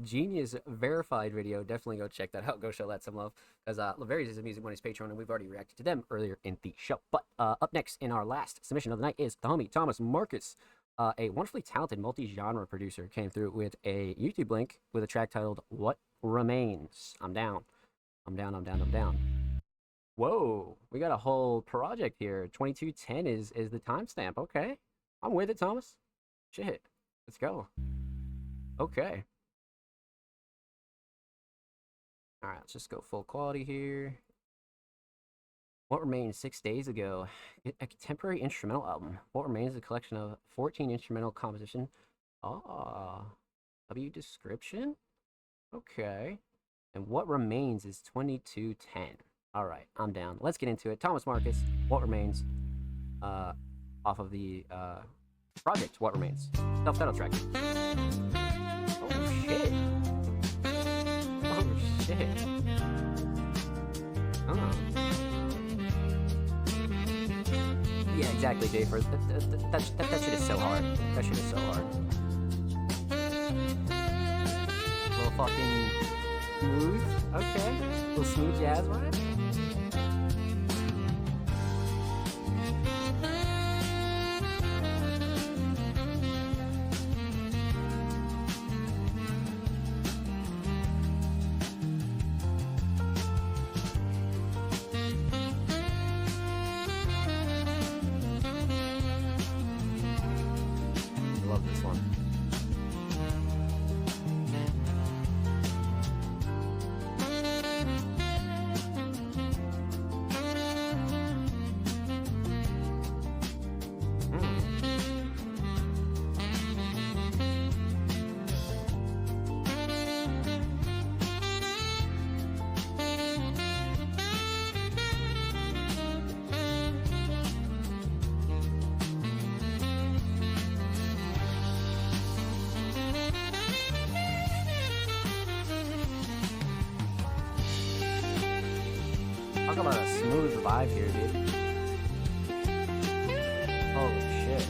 Genius verified video, definitely go check that out. Go show that some love, because Laveri's is a Music Money's Patreon, and we've already reacted to them earlier in the show. But up next in our last submission of the night is the homie Thomas Marcus, a wonderfully talented multi-genre producer, came through with a YouTube link with a track titled "What Remains." I'm down. Whoa, we got a whole project here. 2210 is the timestamp. Okay, I'm with it, Thomas. Shit, let's go. Okay. All right, let's just go full quality here. What Remains 6 days ago, a contemporary instrumental album. What Remains is a collection of 14 instrumental composition. W description? Okay. And What Remains is 2210. All right, I'm down. Let's get into it. Thomas Marcus, What Remains, off of the project What Remains. Self-titled track. Oh, shit. Oh, shit. Oh. Yeah, exactly, Jafer. That shit is so hard. That shit is so hard. A little fucking smooth. Okay. A little smooth jazz vibe. Love this one. Talk about a smooth vibe here, dude. Holy shit.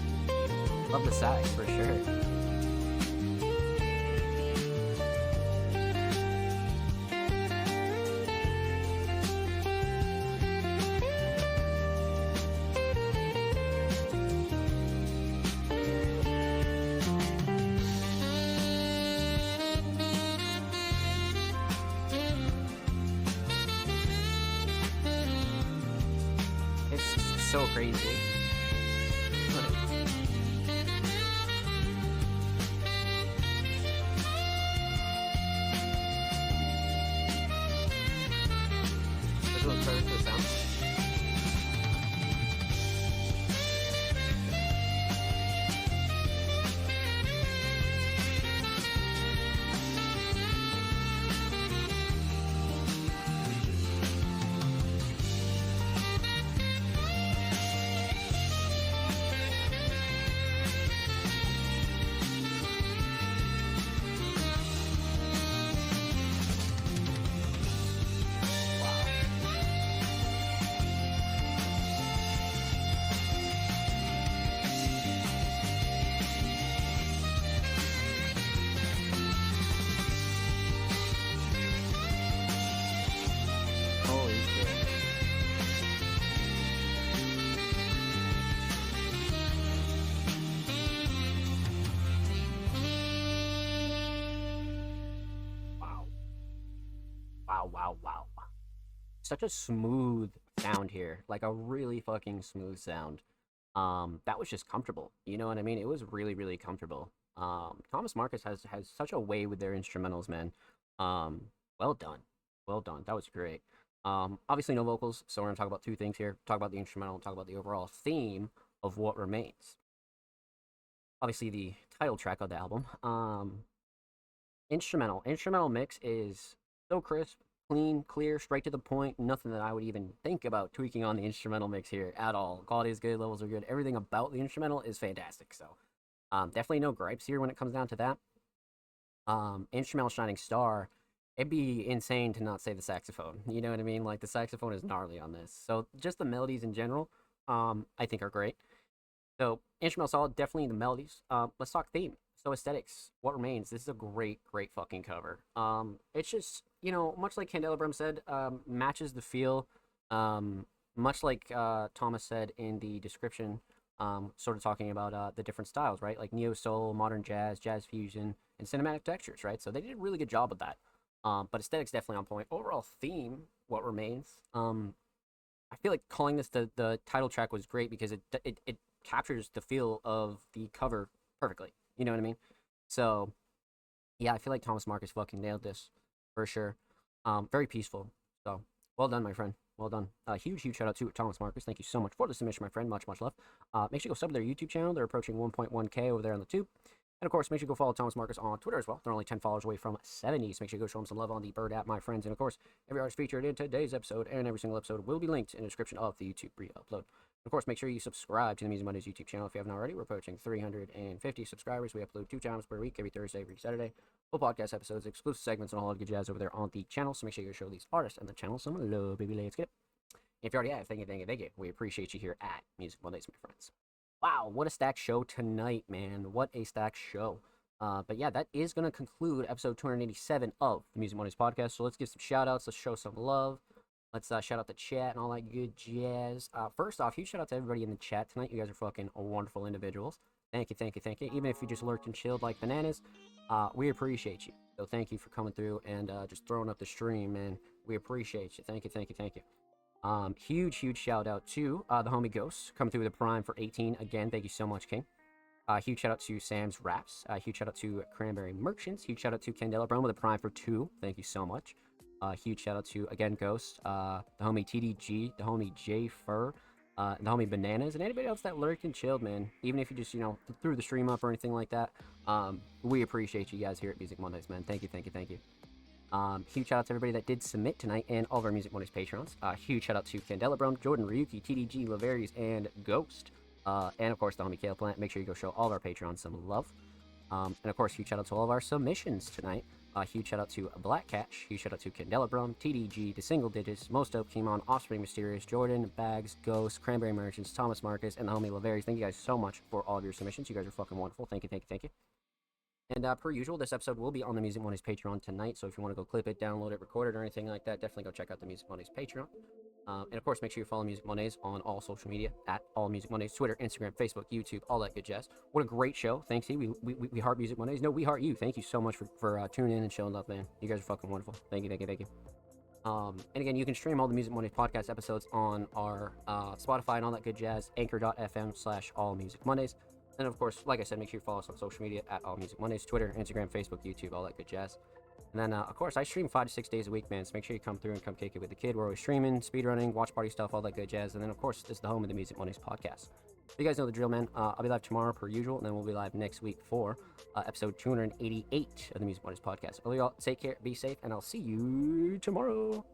Love the sax for sure. It's so crazy. This one starts to sound. Holy shit. Wow. Wow. Such a smooth sound here. Like a really fucking smooth sound. That was just comfortable. You know what I mean? It was really comfortable. Thomas Marcus has such a way with their instrumentals, man. Well done. That was great. Obviously no vocals, so we're gonna talk about two things here. Talk about the instrumental and talk about the overall theme of What Remains. Obviously the title track of the album. Instrumental mix is so crisp, clean, clear, straight to the point. Nothing that I would even think about tweaking on the instrumental mix here at all. Quality is good, levels are good. Everything about the instrumental is fantastic. So definitely no gripes here when it comes down to that. Instrumental shining star. It'd be insane to not say the saxophone. You know what I mean? Like the saxophone is gnarly on this. So just the melodies in general, I think are great. So instrumental solid, definitely the melodies. Let's talk theme. So aesthetics, what remains? This is a great fucking cover. It's just, you know, much like Candelabrum said, matches the feel. Much like Thomas said in the description, sort of talking about the different styles, right? Like neo soul, modern jazz, jazz fusion, and cinematic textures, right? So they did a really good job of that. But aesthetics definitely on point. Overall theme, what remains? I feel like calling this the title track was great because it captures the feel of the cover perfectly. You know what I mean? So, yeah, I feel like Thomas Marcus fucking nailed this for sure. Very peaceful. So, well done, my friend. Well done. Huge shout out to Thomas Marcus. Thank you so much for the submission, my friend. Much love. Make sure you go sub to their YouTube channel. They're approaching 1.1K over there on the tube. And of course, make sure you go follow Thomas Marcus on Twitter as well. They're only 10 followers away from 70. So make sure you go show them some love on the Bird app, my friends. And of course, every artist featured in today's episode and every single episode will be linked in the description of the YouTube re-upload. Of course, make sure you subscribe to the Music Mondays YouTube channel if you haven't already. We're approaching 350 subscribers. We upload 2 times per week, every Thursday, every Saturday. Full podcast episodes, exclusive segments, and all that good jazz over there on the channel. So make sure you show these artists and the channel some love, baby. Let's get it. If you already have, thank you. We appreciate you here at Music Mondays, my friends. Wow, what a stacked show tonight, man. What a stacked show. But yeah, that is going to conclude episode 287 of the Music Mondays podcast. So let's give some shout outs. Let's show some love. Let's shout out the chat and all that good jazz. First off, huge shout out to everybody in the chat tonight. You guys are fucking wonderful individuals. Thank you. Even if you just lurked and chilled like bananas, we appreciate you. So thank you for coming through and just throwing up the stream, man. We appreciate you. Thank you. Huge shout out to the homie Ghost coming through with a prime for 18. Again, thank you so much, King. Huge shout out to Sam's Raps. Huge shout out to Cranberry Merchants. Huge shout out to Candelabrum with a prime for 2. Thank you so much. Huge shout out to, again, Ghost, the homie TDG, the homie J Fur, the homie Bananas, and anybody else that lurked and chilled, man. Even if you just, you know, threw the stream up or anything like that, we appreciate you guys here at Music Mondays, man. Thank you. Huge shout out to everybody that did submit tonight and all of our Music Mondays patrons. Huge shout out to Candelabrum, Jordan, Ryuki, TDG, Laverius, and Ghost. And of course, the homie Kale Plant. Make sure you go show all of our patrons some love. And of course, huge shout out to all of our submissions tonight. Huge shout out to Black Catch. Huge shout out to Candelabrum, TDG, The Single Digits, Most Dope, Kimon, Offspring Mysterious, Jordan, Bags, Ghost, Cranberry Merchants, Thomas Marcus, and the homie Laverius. Thank you guys so much for all of your submissions. You guys are fucking wonderful. Thank you. And per usual, this episode will be on the Music Mondays Patreon tonight. So if you want to go clip it, download it, record it, or anything like that, definitely go check out the Music Mondays Patreon. And of course, make sure you follow Music Mondays on all social media at All Music Mondays, Twitter, Instagram, Facebook, YouTube, all that good jazz. What a great show. Thanks, we heart Music Mondays. No, we heart you. Thank you so much for tuning in and showing love, man. You guys are fucking wonderful. Thank you. And again, you can stream all the Music Mondays podcast episodes on our Spotify and all that good jazz, anchor.fm/All Music Mondays. And of course, like I said, make sure you follow us on social media at All Music Mondays, Twitter, Instagram, Facebook, YouTube, all that good jazz. And then, of course, I stream 5 to 6 days a week, man. So make sure you come through and come kick it with the kid. We're always streaming, speedrunning, watch party stuff, all that good jazz. And then, of course, this is the home of the Music Mondays podcast. So you guys know the drill, man. I'll be live tomorrow per usual, and then we'll be live next week for episode 288 of the Music Mondays podcast. All y'all, take care, be safe, and I'll see you tomorrow.